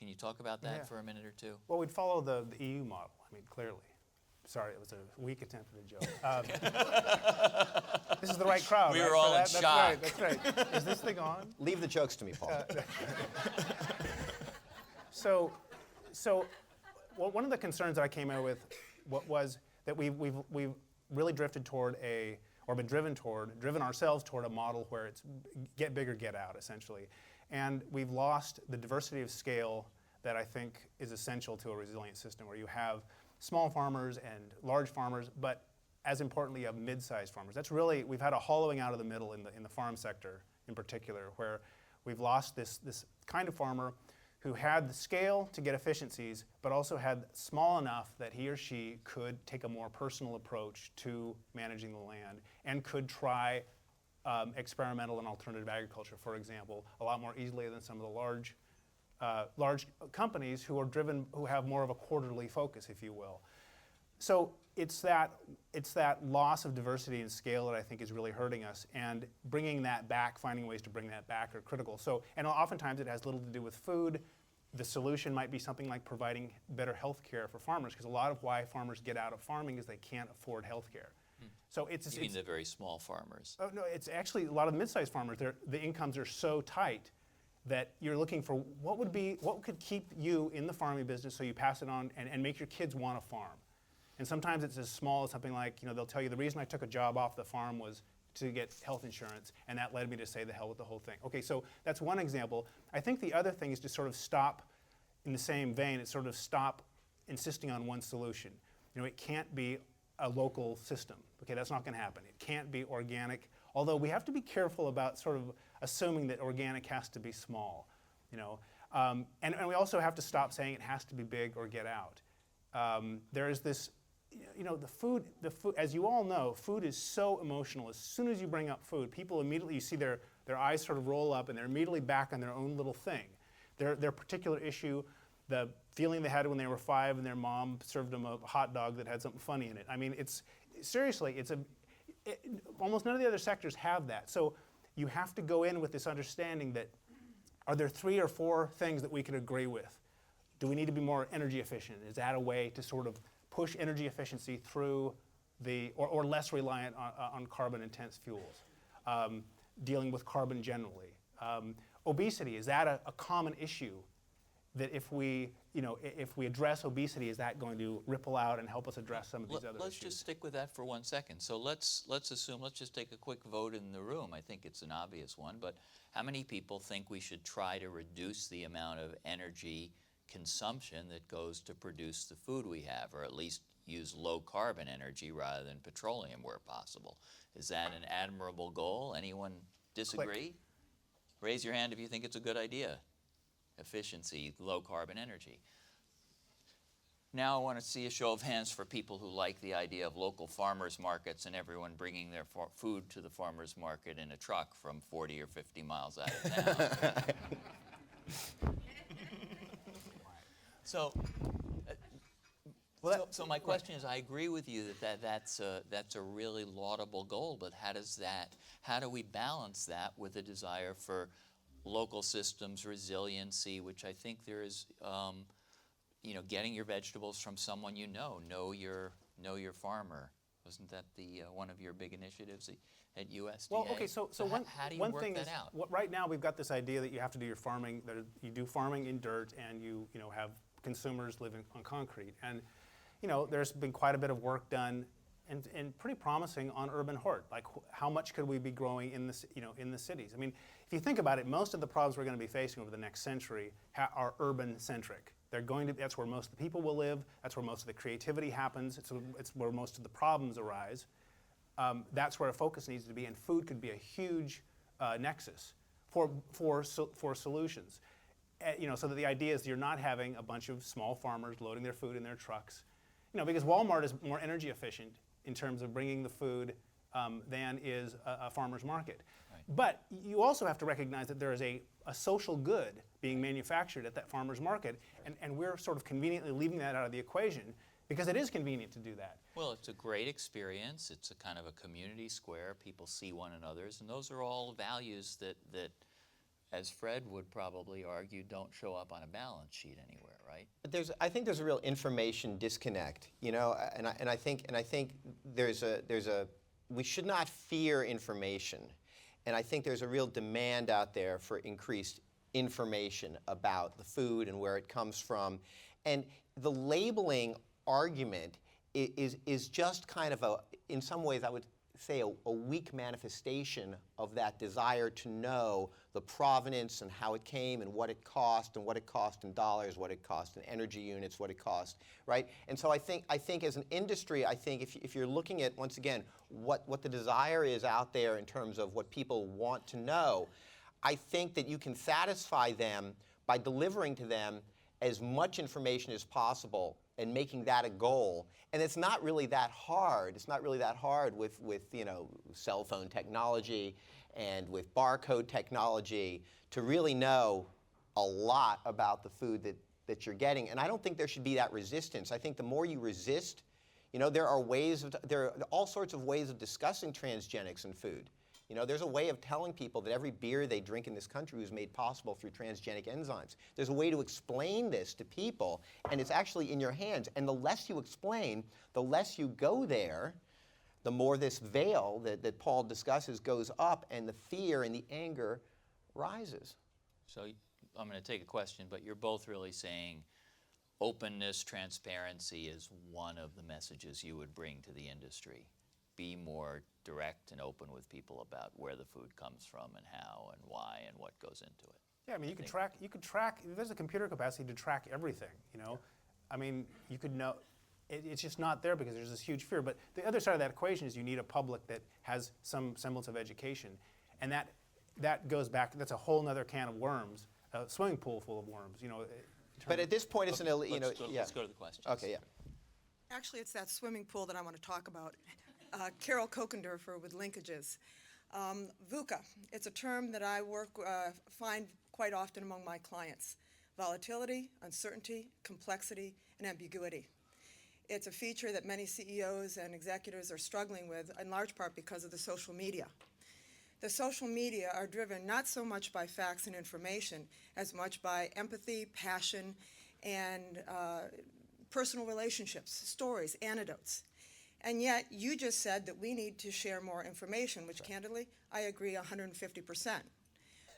S2: Can you talk about that
S4: Yeah.
S2: for a minute or two?
S4: Well, we'd follow the EU model, I mean, clearly. Sorry, it was a weak attempt at a joke. This is the right crowd.
S2: We
S4: right?
S2: were all in
S4: That's
S2: shock.
S4: right, that's right. Is this thing on?
S3: Leave the jokes to me, Paul.
S4: So well, one of the concerns that I came out with was that we've really drifted toward driven ourselves toward a model where it's get bigger, get out, essentially. And we've lost the diversity of scale that I think is essential to a resilient system, where you have small farmers and large farmers, but as importantly, you have mid-sized farmers. That's really, we've had a hollowing out of the middle in the farm sector in particular, where we've lost this kind of farmer who had the scale to get efficiencies, but also had small enough that he or she could take a more personal approach to managing the land and could try experimental and alternative agriculture, for example, a lot more easily than some of the large companies who have more of a quarterly focus, if you will. So it's that loss of diversity and scale that I think is really hurting us, and bringing that back, finding ways to bring that back are critical. So, and oftentimes it has little to do with food. The solution might be something like providing better health care for farmers, because a lot of why farmers get out of farming is they can't afford health care. So
S2: You mean the very small farmers?
S4: Oh, no, it's actually a lot of mid-sized farmers. The incomes are so tight that you're looking for what could keep you in the farming business so you pass it on and make your kids want to farm. And sometimes it's as small as something like, they'll tell you the reason I took a job off the farm was to get health insurance, and that led me to say the hell with the whole thing. Okay, so that's one example. I think the other thing is to sort of stop, in the same vein, it's sort of stop insisting on one solution. It can't be a local system. Okay, that's not going to happen. It can't be organic, although we have to be careful about sort of assuming that organic has to be small. And we also have to stop saying it has to be big or get out. There is this, the food, as you all know, food is so emotional. As soon as you bring up food, people immediately, you see their eyes sort of roll up and they're immediately back on their own little thing. Their particular issue, the feeling they had when they were 5 and their mom served them a hot dog that had something funny in it. I mean, almost none of the other sectors have that. So you have to go in with this understanding that, are there 3 or 4 things that we can agree with? Do we need to be more energy efficient? Is that a way to sort of push energy efficiency through or less reliant on carbon-intense fuels? Dealing with carbon generally. Obesity, is that a common issue? That if we address obesity, is that going to ripple out and help us address some of these other
S2: Let's
S4: issues?
S2: just stick with that for 1 second. So let's just take a quick vote in the room. I think it's an obvious one, but how many people think we should try to reduce the amount of energy consumption that goes to produce the food we have, or at least use low carbon energy rather than petroleum where possible? Is that an admirable goal? Anyone disagree?
S4: Click.
S2: Raise your hand if you think it's a good idea. Efficiency, low carbon energy. Now I want to see a show of hands for people who like the idea of local farmers markets and everyone bringing their food to the farmers market in a truck from 40 or 50 miles out of town. So my question is, I agree with you that's a really laudable goal, but how do we balance that with a desire for local systems, resiliency, which I think there is, getting your vegetables from someone know your farmer. Wasn't that one of your big initiatives at USDA?
S4: Well, okay, so
S2: how do you
S4: one
S2: work
S4: thing
S2: that
S4: is,
S2: out?
S4: right now we've got this idea that you have to do your farming, that you do farming in dirt, and you have consumers living on concrete. And there's been quite a bit of work done and pretty promising on urban hort. Like, how much could we be growing in the cities? I mean, if you think about it, most of the problems we're going to be facing over the next century are urban-centric. That's where most of the people will live. That's where most of the creativity happens. It's where most of the problems arise. That's where a focus needs to be, and food could be a huge nexus for solutions. So that the idea is you're not having a bunch of small farmers loading their food in their trucks. Because Walmart is more energy efficient in terms of bringing the food than is a farmer's market. Right. But you also have to recognize that there is a social good being manufactured at that farmer's market, and we're sort of conveniently leaving that out of the equation because it is convenient to do that.
S2: Well, it's a great experience. It's a kind of a community square. People see one another's, and those are all values that as Fred would probably argue, don't show up on a balance sheet anywhere, right?
S3: But I think there's a real information disconnect, and I think we should not fear information, and I think there's a real demand out there for increased information about the food and where it comes from, and the labeling argument is just kind of in some ways I would say a weak manifestation of that desire to know the provenance and how it came and what it cost in dollars, what it cost in energy units, what it cost, right? And so I think as an industry, I think if you're looking at, once again, what the desire is out there in terms of what people want to know, I think that you can satisfy them by delivering to them as much information as possible and making that a goal. And it's not really that hard. It's not really that hard with cell phone technology and with barcode technology to really know a lot about the food that you're getting. And I don't think there should be that resistance. I think the more you resist, there are all sorts of ways of discussing transgenics in food. There's a way of telling people that every beer they drink in this country was made possible through transgenic enzymes. There's a way to explain this to people, and it's actually in your hands. And the less you explain, the less you go there, the more this veil that Paul discusses goes up, and the fear and the anger rises.
S2: So I'm going to take a question, but you're both really saying openness, transparency is one of the messages you would bring to the industry. Be more direct and open with people about where the food comes from and how and why and what goes into it.
S4: Yeah, I mean, you could track, there's a computer capacity to track everything, I mean, you could know, it's just not there because there's this huge fear. But the other side of that equation is you need a public that has some semblance of education. And that goes back, that's a whole other can of worms, a swimming pool full of worms,
S3: But at this point, it's
S2: Let's go to the questions.
S3: Okay, yeah.
S7: Actually, it's that swimming pool that I want to talk about. Carol Kokendorfer with linkages. VUCA, it's a term that I find quite often among my clients. Volatility, uncertainty, complexity, and ambiguity. It's a feature that many CEOs and executives are struggling with, in large part because of the social media. The social media are driven not so much by facts and information as much by empathy, passion, and personal relationships, stories, anecdotes. And yet, you just said that we need to share more information, which candidly, I agree 150%.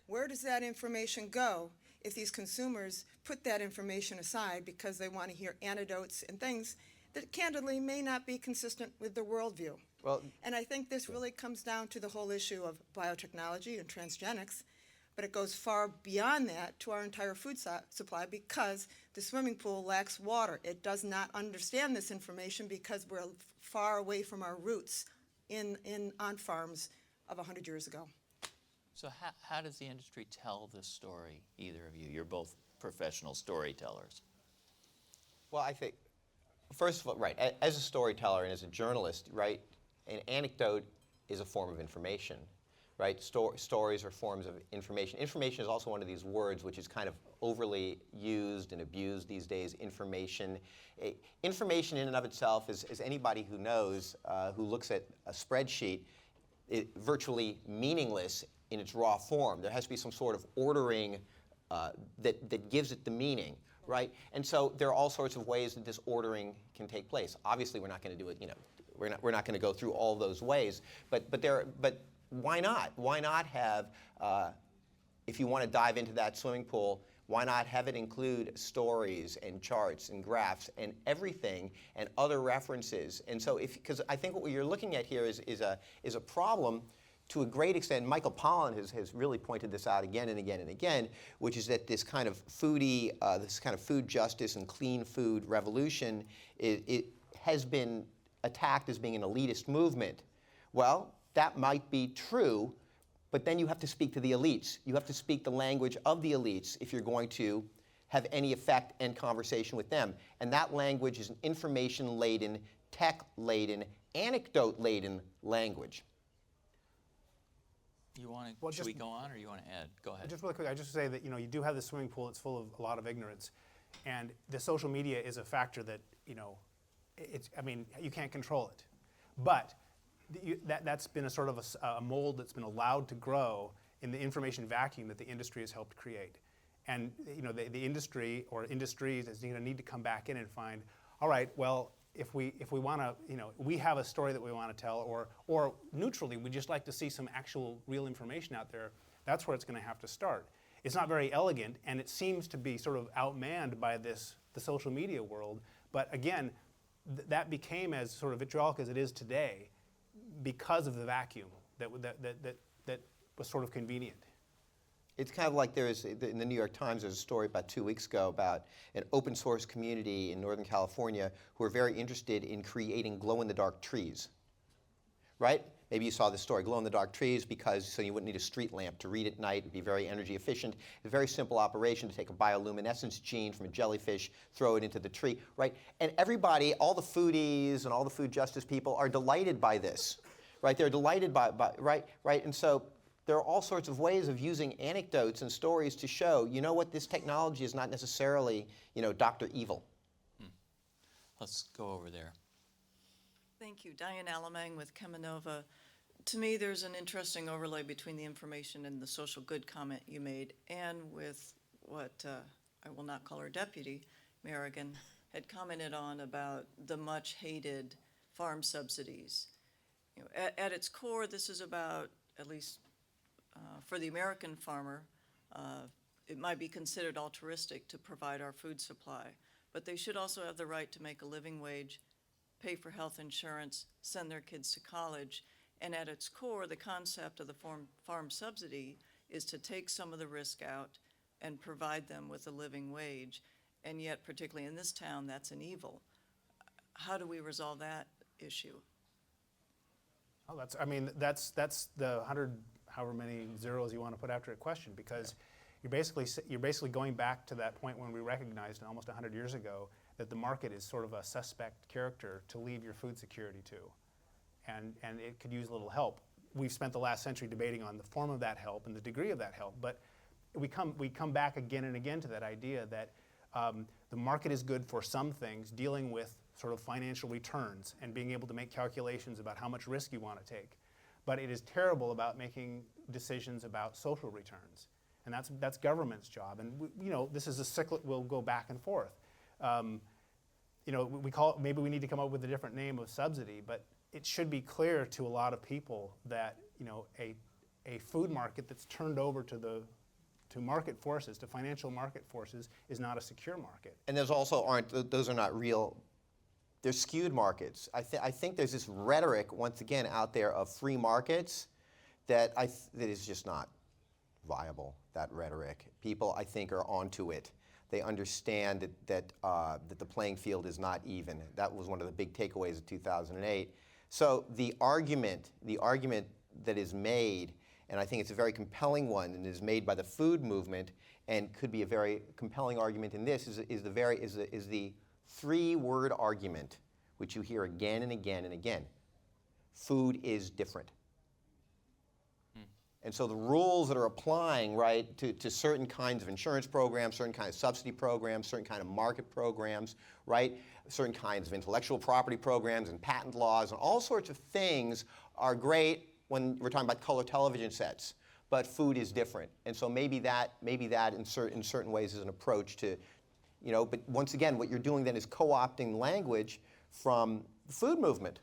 S7: Where does that information go if these consumers put that information aside because they want to hear anecdotes and things that candidly may not be consistent with their worldview?
S3: Well,
S7: and I think this really comes down to the whole issue of biotechnology and transgenics, but it goes far beyond that to our entire food supply because the swimming pool lacks water. It does not understand this information because we're far away from our roots on farms of 100 years ago.
S2: So how does the industry tell this story, either of you? You're both professional storytellers.
S3: Well, I think, first of all, right, as a storyteller and as a journalist, right, an anecdote is a form of information, right? Stories are forms of information. Information is also one of these words which is kind of overly used and abused these days, information. Information in and of itself is anybody who knows, who looks at a spreadsheet, virtually meaningless in its raw form. There has to be some sort of ordering that gives it the meaning, right? And so there are all sorts of ways that this ordering can take place. Obviously, we're not going to do it, we're not going to go through all those ways, but why not? Why not have, if you want to dive into that swimming pool, why not have it include stories and charts and graphs and everything and other references? And so, because I think what you're looking at here is a problem to a great extent. Michael Pollan has really pointed this out again and again and again, which is that this kind of this kind of food justice and clean food revolution, it has been attacked as being an elitist movement. Well, that might be true, but then you have to speak to the elites. You have to speak the language of the elites if you're going to have any effect and conversation with them. And that language is an information-laden, tech-laden, anecdote-laden language.
S2: You want to?
S4: Well,
S2: should we go on, or you want to add? Go ahead.
S4: Just really quick, I just say that you do have this swimming pool that's full of a lot of ignorance, and the social media is a factor that you can't control it, but that's been a sort of a mold that's been allowed to grow, in the information vacuum that the industry has helped create. And the industry or industries is going to need to come back in and find, all right, well, if we want to, we have a story that we want to tell, or neutrally, we just like to see some actual real information out there. That's where it's going to have to start. It's not very elegant, and it seems to be sort of outmanned by the social media world. But again, that became as sort of vitriolic as it is today because of the vacuum that was sort of convenient.
S3: It's kind of like in the New York Times, there's a story about 2 weeks ago about an open source community in Northern California who are very interested in creating glow-in-the-dark trees, right? Maybe you saw this story, glow-in-the-dark trees, so you wouldn't need a street lamp to read at night. It'd be very energy efficient. It's a very simple operation to take a bioluminescence gene from a jellyfish, throw it into the tree, right? And everybody, all the foodies and all the food justice people are delighted by this, right? They're delighted by right? And so there are all sorts of ways of using anecdotes and stories to show, what, this technology is not necessarily, Dr. Evil.
S2: Let's go over there.
S8: Thank you. Diane Alamang with Cheminova. To me, there's an interesting overlay between the information and the social good comment you made, and with what I will not call her deputy, Merrigan, had commented on about the much hated farm subsidies. At its core, this is about, at least for the American farmer, it might be considered altruistic to provide our food supply, but they should also have the right to make a living wage, pay for health insurance, send their kids to college. And at its core, the concept of the farm subsidy is to take some of the risk out and provide them with a living wage. And yet, particularly in this town, that's an evil. How do we resolve that issue?
S4: Oh, that's the 100, however many zeros you want to put after a question, because you're basically going back to that point when we recognized almost 100 years ago that the market is sort of a suspect character to leave your food security to. And it could use a little help. We've spent the last century debating on the form of that help and the degree of that help, but we come back again and again to that idea that the market is good for some things, dealing with sort of financial returns and being able to make calculations about how much risk you want to take. But it is terrible about making decisions about social returns. And that's government's job. And this is a cyclic, we'll go back and forth. We call it, maybe we need to come up with a different name of subsidy, but it should be clear to a lot of people that a food market that's turned over to market forces, to financial market forces, is not a secure market.
S3: And those are not real, they're skewed markets. I think there's this rhetoric, once again, out there of free markets that is just not viable, that rhetoric. People, I think, are onto it. They understand that the playing field is not even. That was one of the big takeaways of 2008. So the argument that is made, and I think it's a very compelling one, and is made by the food movement, and could be a very compelling argument in this, is the three-word argument, which you hear again and again and again. Food is different. And so the rules that are applying, right, to certain kinds of insurance programs, certain kinds of subsidy programs, certain kind of market programs, right, certain kinds of intellectual property programs and patent laws and all sorts of things are great when we're talking about color television sets. But food is different. And so maybe that in certain ways is an approach to, but once again, what you're doing then is co-opting language from the food movement.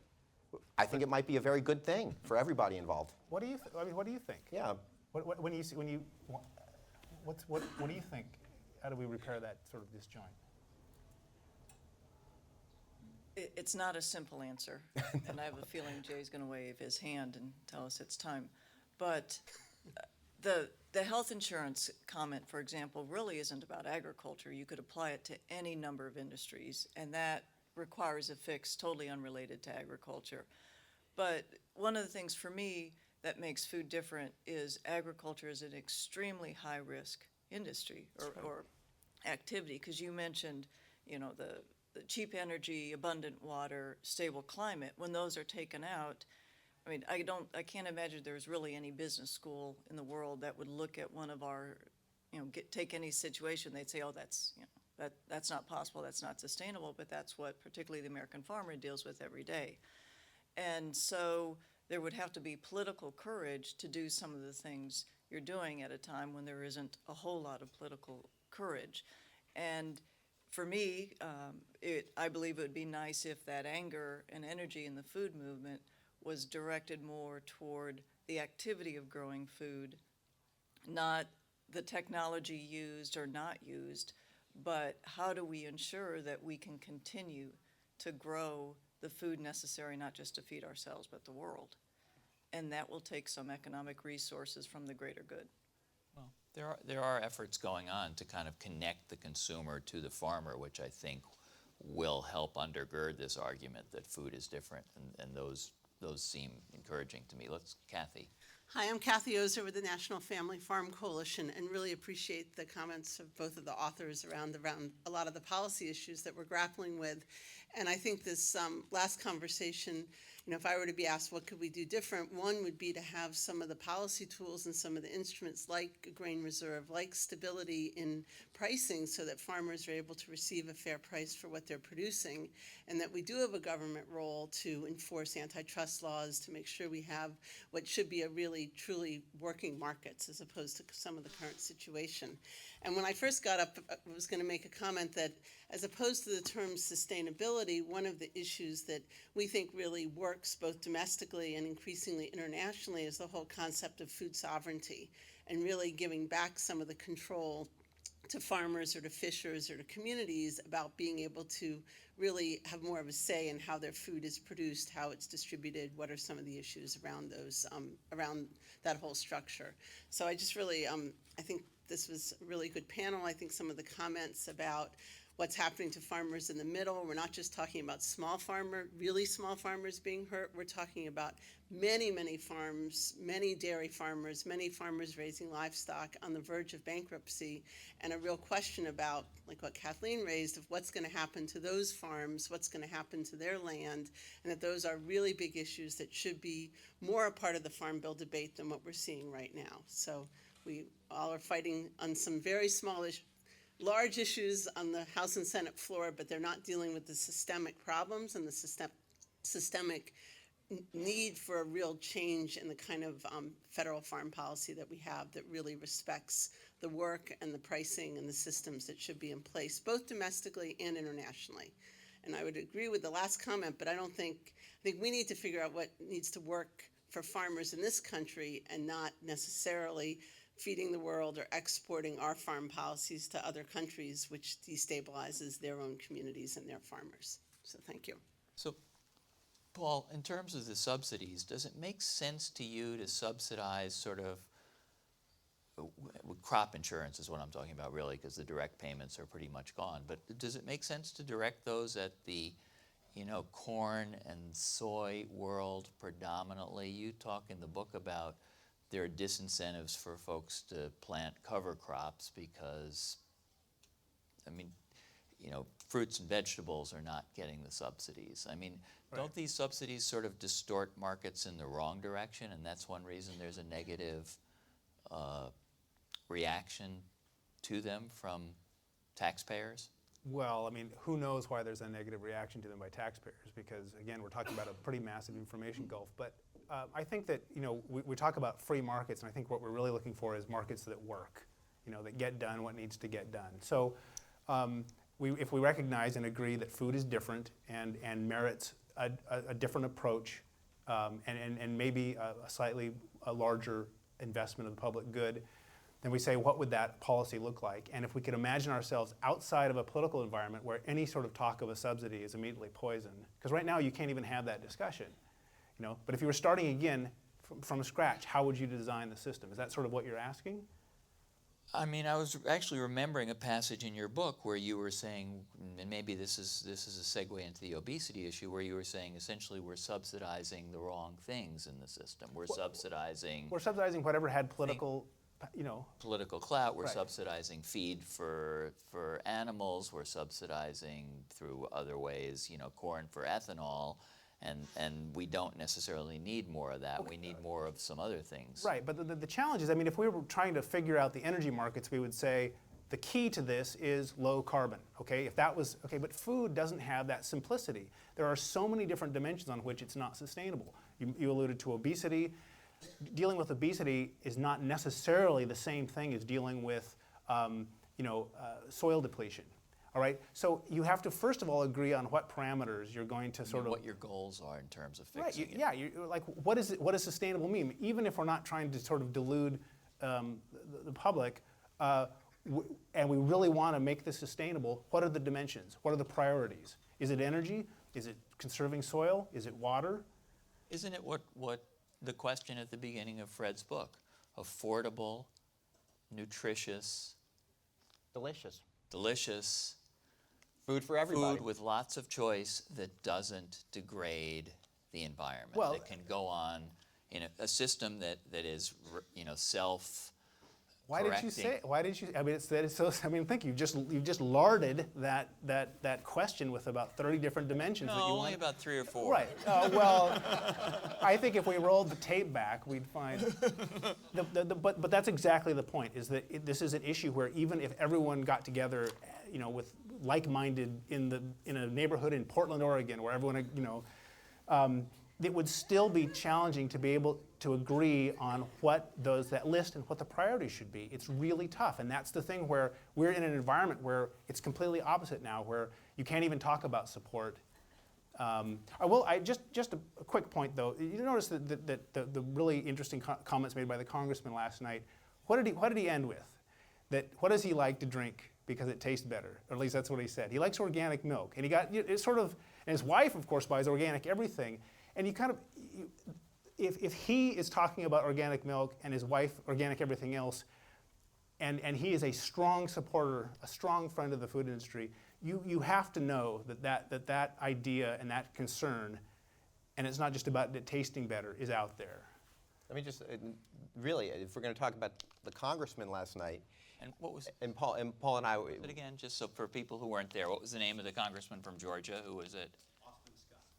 S3: I think it might be a very good thing for everybody involved.
S4: What do you think?
S3: Yeah.
S4: What do you think? How do we repair that sort of disjoint?
S8: It's not a simple answer, and I have a feeling Jay's going to wave his hand and tell us it's time. But the health insurance comment, for example, really isn't about agriculture. You could apply it to any number of industries, and that requires a fix totally unrelated to agriculture. But one of the things for me that makes food different is agriculture is an extremely high-risk industry or activity, because you mentioned, the cheap energy, abundant water, stable climate. When those are taken out, I mean, I can't imagine there's really any business school in the world that would look at one of our, take any situation, they'd say, oh, that's not possible, that's not sustainable, but that's what particularly the American farmer deals with every day. And so there would have to be political courage to do some of the things you're doing at a time when there isn't a whole lot of political courage. And for me, I believe it would be nice if that anger and energy in the food movement was directed more toward the activity of growing food, not the technology used or not used, but how do we ensure that we can continue to grow the food necessary not just to feed ourselves but the world. And that will take some economic resources from the greater good.
S2: Well, there are efforts going on to kind of connect the consumer to the farmer, which I think will help undergird this argument that food is different, and those seem encouraging to me. Kathy.
S9: Hi, I'm Kathy Ozer with the National Family Farm Coalition, and really appreciate the comments of both of the authors around a lot of the policy issues that we're grappling with. And I think this last conversation, if I were to be asked what could we do different, one would be to have some of the policy tools and some of the instruments like a grain reserve, like stability in pricing so that farmers are able to receive a fair price for what they're producing, and that we do have a government role to enforce antitrust laws to make sure we have what should be a really, truly working markets as opposed to some of the current situation. And when I first got up, I was going to make a comment that as opposed to the term sustainability, one of the issues that we think really works both domestically and increasingly internationally is the whole concept of food sovereignty and really giving back some of the control to farmers or to fishers or to communities about being able to really have more of a say in how their food is produced, how it's distributed, what are some of the issues around those, around that whole structure. So I just really, I think this was a really good panel. I think some of the comments about what's happening to farmers in the middle, we're not just talking about really small farmers being hurt, we're talking about many, many farms, many dairy farmers, many farmers raising livestock on the verge of bankruptcy, and a real question about, like what Kathleen raised, of what's going to happen to those farms, what's going to happen to their land, and that those are really big issues that should be more a part of the Farm Bill debate than what we're seeing right now. So we all are fighting on some very small large issues on the House and Senate floor, but they're not dealing with the systemic problems and the systemic need for a real change in the kind of federal farm policy that we have that really respects the work and the pricing and the systems that should be in place, both domestically and internationally. And I would agree with the last comment, but I think we need to figure out what needs to work for farmers in this country and not necessarily feeding the world or exporting our farm policies to other countries, which destabilizes their own communities and their farmers. So thank you.
S2: So, Paul, in terms of the subsidies, does it make sense to you to subsidize sort of, crop insurance is what I'm talking about really, because the direct payments are pretty much gone, but does it make sense to direct those at the corn and soy world predominantly? You talk in the book about there are disincentives for folks to plant cover crops because, fruits and vegetables are not getting the subsidies. Don't these subsidies sort of distort markets in the wrong direction, and that's one reason there's a negative reaction to them from taxpayers?
S4: Well, who knows why there's a negative reaction to them by taxpayers? Because, again, we're talking about a pretty massive information gulf. But I think that, we talk about free markets, and I think what we're really looking for is markets that work, that get done what needs to get done. So if we recognize and agree that food is different and merits a different approach and maybe a slightly larger investment of the public good, then we say, what would that policy look like? And if we could imagine ourselves outside of a political environment where any sort of talk of a subsidy is immediately poison, because right now you can't even have that discussion, But if you were starting again from scratch, how would you design the system? Is that sort of what you're asking?
S2: I was actually remembering a passage in your book where you were saying, and maybe this is a segue into the obesity issue, where you were saying essentially we're subsidizing the wrong things in the system. We're subsidizing
S4: whatever had political,
S2: political clout. We're
S4: Right.
S2: subsidizing feed for animals. We're subsidizing through other ways, corn for ethanol. And we don't necessarily need more of that. We need more of some other things.
S4: Right, but the challenge is, if we were trying to figure out the energy markets, we would say the key to this is low carbon, okay? If that was, okay, but food doesn't have that simplicity. There are so many different dimensions on which it's not sustainable. You alluded to obesity. dealing with obesity is not necessarily the same thing as dealing with soil depletion. All right, so you have to first of all agree on what parameters you're going to sort of
S2: what your goals are in terms of fixing it.
S4: yeah, like what does sustainable mean? Even if we're not trying to sort of delude the public, and we really want to make this sustainable, what are the dimensions? What are the priorities? Is it energy? Is it conserving soil? Is it water?
S2: Isn't it what the question at the beginning of Fred's book? Affordable, nutritious, delicious
S3: Food for everybody.
S2: food with lots of choice that doesn't degrade the environment.
S4: Well,
S2: that can go on in a system that is self.
S4: Why did you say? Why did you? I mean, it's so. I mean, think you've just larded that question with about 30 different dimensions
S2: No,
S4: that you
S2: only
S4: want.
S2: about 3 or 4.
S4: Right. Well, I think if we rolled the tape back, we'd find. But that's exactly the point. Is that this is an issue where even if everyone got together, with like-minded in a neighborhood in Portland, Oregon, where everyone, it would still be challenging to be able to agree on what that list and what the priorities should be. It's really tough, and that's the thing where we're in an environment where it's completely opposite now, where you can't even talk about support. Just a quick point though. You notice that the really interesting comments made by the congressman last night. What did he end with? What does he like to drink because it tastes better? Or at least that's what he said. He likes organic milk, and it's sort of, and his wife of course buys organic everything. And if he is talking about organic milk and his wife organic everything else, and he is a strong supporter, a strong friend of the food industry, you have to know that idea and that concern, and it's not just about it tasting better, is out there.
S3: Let me just, really, if we're going to talk about the congressman last night,
S2: And what was
S3: and Paul and I,
S2: it again? Just so for people who weren't there, what was the name of the congressman from Georgia? Who was it?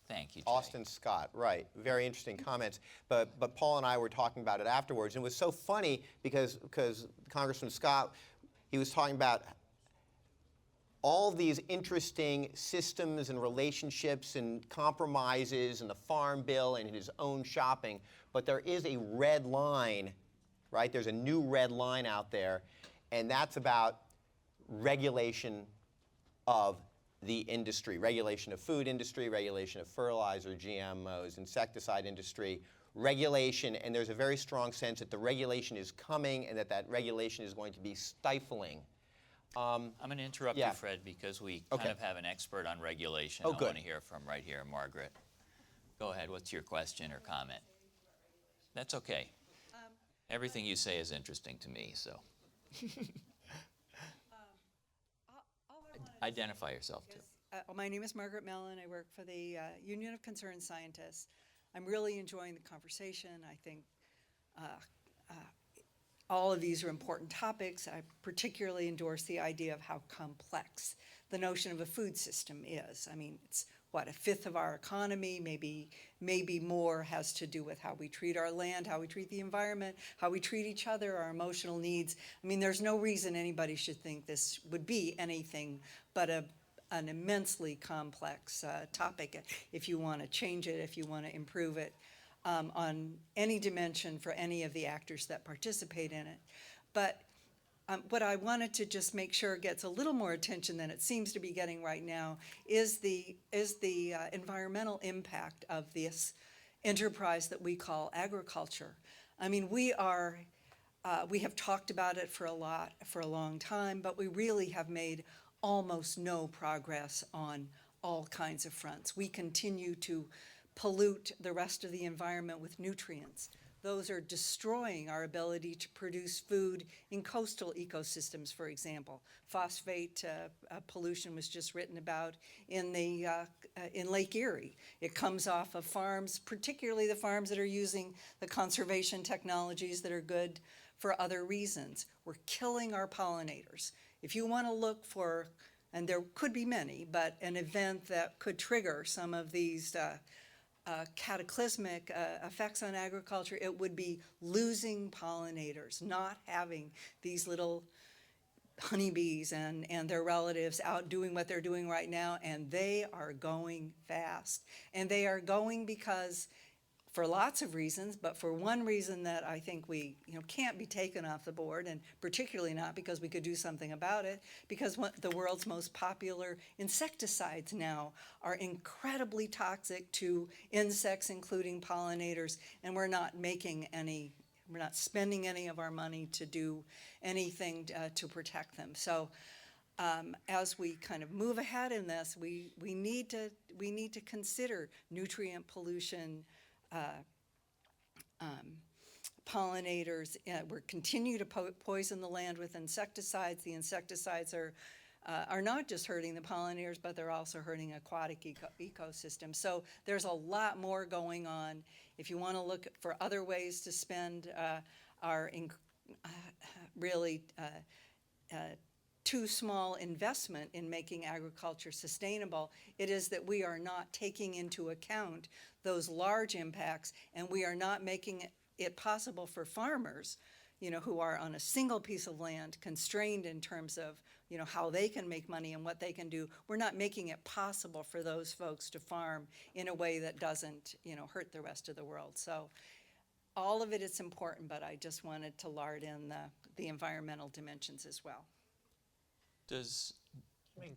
S2: Thank you, Jay.
S3: Austin Scott, right. Very interesting comments. But Paul and I were talking about it afterwards, and it was so funny because Congressman Scott, he was talking about all these interesting systems and relationships and compromises and the Farm Bill and his own shopping, but there is a red line, right? There's a new red line out there, and that's about regulation of the industry, regulation of food industry, regulation of fertilizer, GMOs, insecticide industry, regulation, and there's a very strong sense that the regulation is coming and that regulation is going to be stifling.
S2: I'm going to interrupt
S3: Yeah.
S2: you, Fred, because we
S3: Okay.
S2: kind of have an expert on regulation.
S3: Oh,
S2: I
S3: good.
S2: want to hear from right here, Margaret. Go ahead. What's your question or comment? That's okay. Everything you say is interesting to me, so. Identify yourself, too.
S10: My name is Margaret Mellon. I work for the Union of Concerned Scientists. I'm really enjoying the conversation. I think all of these are important topics. I particularly endorse the idea of how complex the notion of a food system is. I mean, it's what, a fifth of our economy, maybe more, has to do with how we treat our land, how we treat the environment, how we treat each other, our emotional needs. I mean, there's no reason anybody should think this would be anything but an immensely complex topic if you want to change it, if you want to improve it on any dimension for any of the actors that participate in it. But what I wanted to just make sure gets a little more attention than it seems to be getting right now is the environmental impact of this enterprise that we call agriculture. I mean, we have talked about it for a long time, but we really have made almost no progress on all kinds of fronts. We continue to pollute the rest of the environment with nutrients. Those are destroying our ability to produce food in coastal ecosystems, for example. Phosphate pollution was just written about in Lake Erie. It comes off of farms, particularly the farms that are using the conservation technologies that are good for other reasons. We're killing our pollinators. If you want to look for, and there could be many, but an event that could trigger some of these cataclysmic effects on agriculture, it would be losing pollinators, not having these little honeybees and their relatives out doing what they're doing right now, and they are going fast. And they are going because for lots of reasons, but for one reason that I think we can't be taken off the board, and particularly not because we could do something about it, because the world's most popular insecticides now are incredibly toxic to insects, including pollinators, and we're not spending any of our money to do anything to protect them. So as we kind of move ahead in this, we need to consider nutrient pollution, pollinators. We're continue to poison the land with insecticides. The insecticides are not just hurting the pollinators, but they're also hurting aquatic ecosystems. So there's a lot more going on. If you want to look for other ways to spend our really too small investment in making agriculture sustainable, it is that we are not taking into account those large impacts, and we are not making it possible for farmers, who are on a single piece of land, constrained in terms of, how they can make money and what they can do. We're not making it possible for those folks to farm in a way that doesn't, hurt the rest of the world. So all of it is important, but I just wanted to lard in the environmental dimensions as well.
S2: Does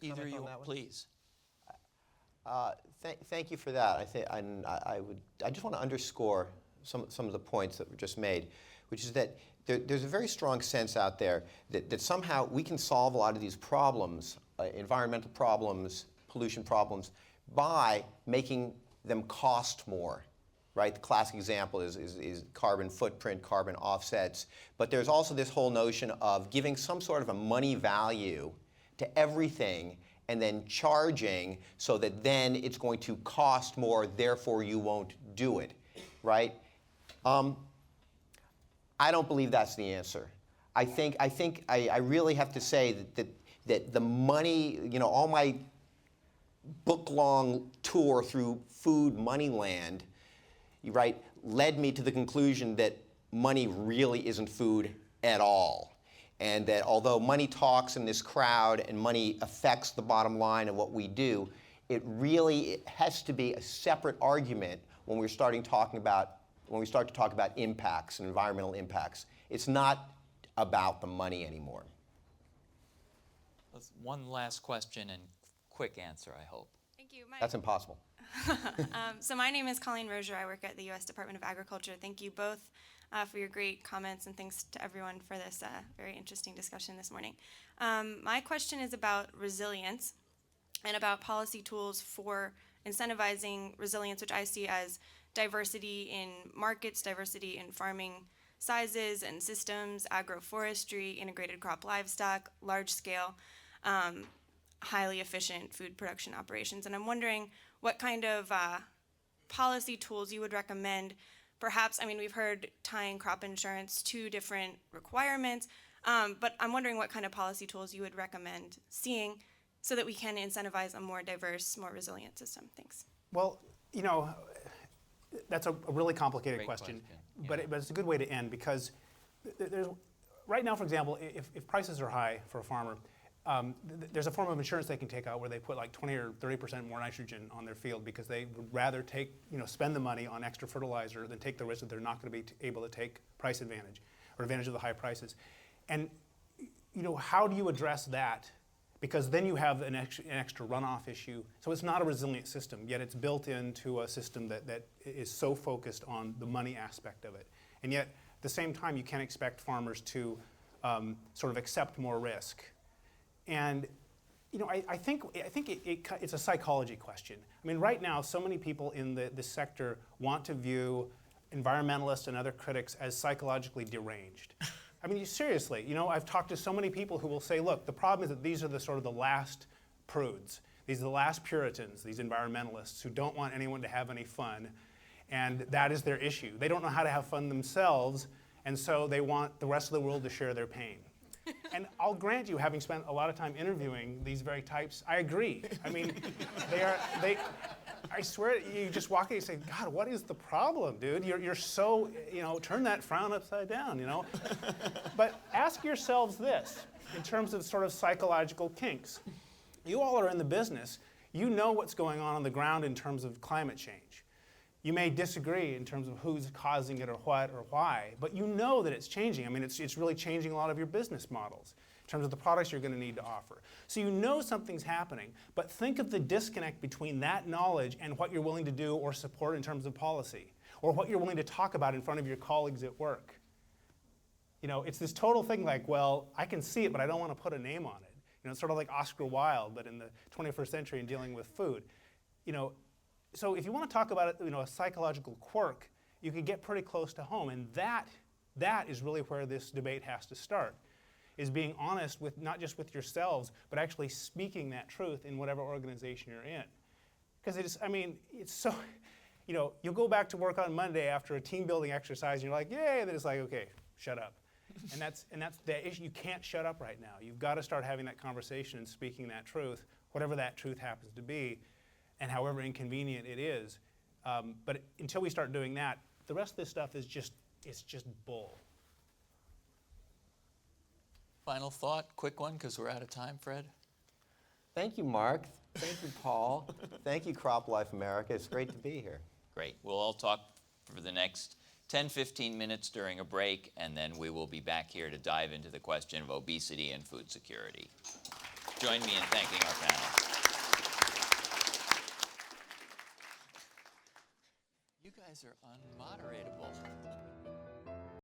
S2: either of you, please?
S3: Thank you for that. I just want to underscore some of the points that were just made, which is that there's a very strong sense out there that somehow we can solve a lot of these problems, environmental problems, pollution problems, by making them cost more. Right? The classic example is carbon footprint, carbon offsets. But there's also this whole notion of giving some sort of a money value to everything and then charging so that then it's going to cost more, therefore you won't do it. Right? I don't believe that's the answer. I really have to say that the money, all my book-long tour through food money land, right, led me to the conclusion that money really isn't food at all. And that although money talks in this crowd and money affects the bottom line of what we do, it has to be a separate argument when we start to talk about impacts and environmental impacts. It's not about the money anymore.
S2: One last question and quick answer, I hope.
S11: Thank you.
S3: That's impossible.
S11: So my name is Colleen Rozier. I work at the U.S. Department of Agriculture. Thank you both for your great comments, and thanks to everyone for this very interesting discussion this morning. My question is about resilience and about policy tools for incentivizing resilience, which I see as diversity in markets, diversity in farming sizes and systems, agroforestry, integrated crop livestock, large-scale, highly efficient food production operations. And I'm wondering what kind of policy tools you would recommend. Perhaps, we've heard tying crop insurance to different requirements, but I'm wondering what kind of policy tools you would recommend seeing so that we can incentivize a more diverse, more resilient system. Thanks.
S4: Well, that's a really complicated
S2: Great
S4: question.
S2: Yeah.
S4: But it's a good way to end, because right now, for example, if prices are high for a farmer, there's a form of insurance they can take out where they put like 20 or 30% more nitrogen on their field because they would rather spend the money on extra fertilizer than take the risk that they're not going to be able to take price advantage or advantage of the high prices. And how do you address that? Because then you have an extra runoff issue. So it's not a resilient system, yet it's built into a system that is so focused on the money aspect of it. And yet, at the same time, you can't expect farmers to sort of accept more risk. And I think it's a psychology question. Right now, so many people in this sector want to view environmentalists and other critics as psychologically deranged. Seriously, I've talked to so many people who will say, look, the problem is that these are the last prudes. These are the last Puritans, these environmentalists who don't want anyone to have any fun, and that is their issue. They don't know how to have fun themselves, and so they want the rest of the world to share their pain. And I'll grant you, having spent a lot of time interviewing these very types, I agree. I swear, you just walk in and say, God, what is the problem, dude? You're so, turn that frown upside down, But ask yourselves this, in terms of sort of psychological kinks. You all are in the business. You know what's going on the ground in terms of climate change. You may disagree in terms of who's causing it or what or why, but you know that it's changing. I mean, it's really changing a lot of your business models in terms of the products you're going to need to offer. So you know something's happening, but think of the disconnect between that knowledge and what you're willing to do or support in terms of policy, or what you're willing to talk about in front of your colleagues at work. You know, it's this total thing like, well, I can see it, but I don't want to put a name on it. You know, it's sort of like Oscar Wilde, but in the 21st century and dealing with food. You know, so if you want to talk about it, you know, a psychological quirk, you could get pretty close to home, and that is really where this debate has to start, is being honest with not just with yourselves, but actually speaking that truth in whatever organization you're in. Because it's, I mean, it's so, you know, you'll go back to work on Monday after a team building exercise, and you're like, yay, and then it's like, okay, shut up. And that's the issue. You can't shut up right now. You've got to start having that conversation and speaking that truth, whatever that truth happens to be, and however inconvenient it is. But until we start doing that, the rest of this stuff is just, it's just bull.
S2: Final thought, quick one, because we're out of time, Fred.
S3: Thank you, Mark. Thank you, Paul. Thank you, CropLife America. It's great to be here.
S2: Great. We'll all talk for the next 10, 15 minutes during a break, and then we will be back here to dive into the question of obesity and food security. Join me in thanking our panel. You guys are unmoderatable.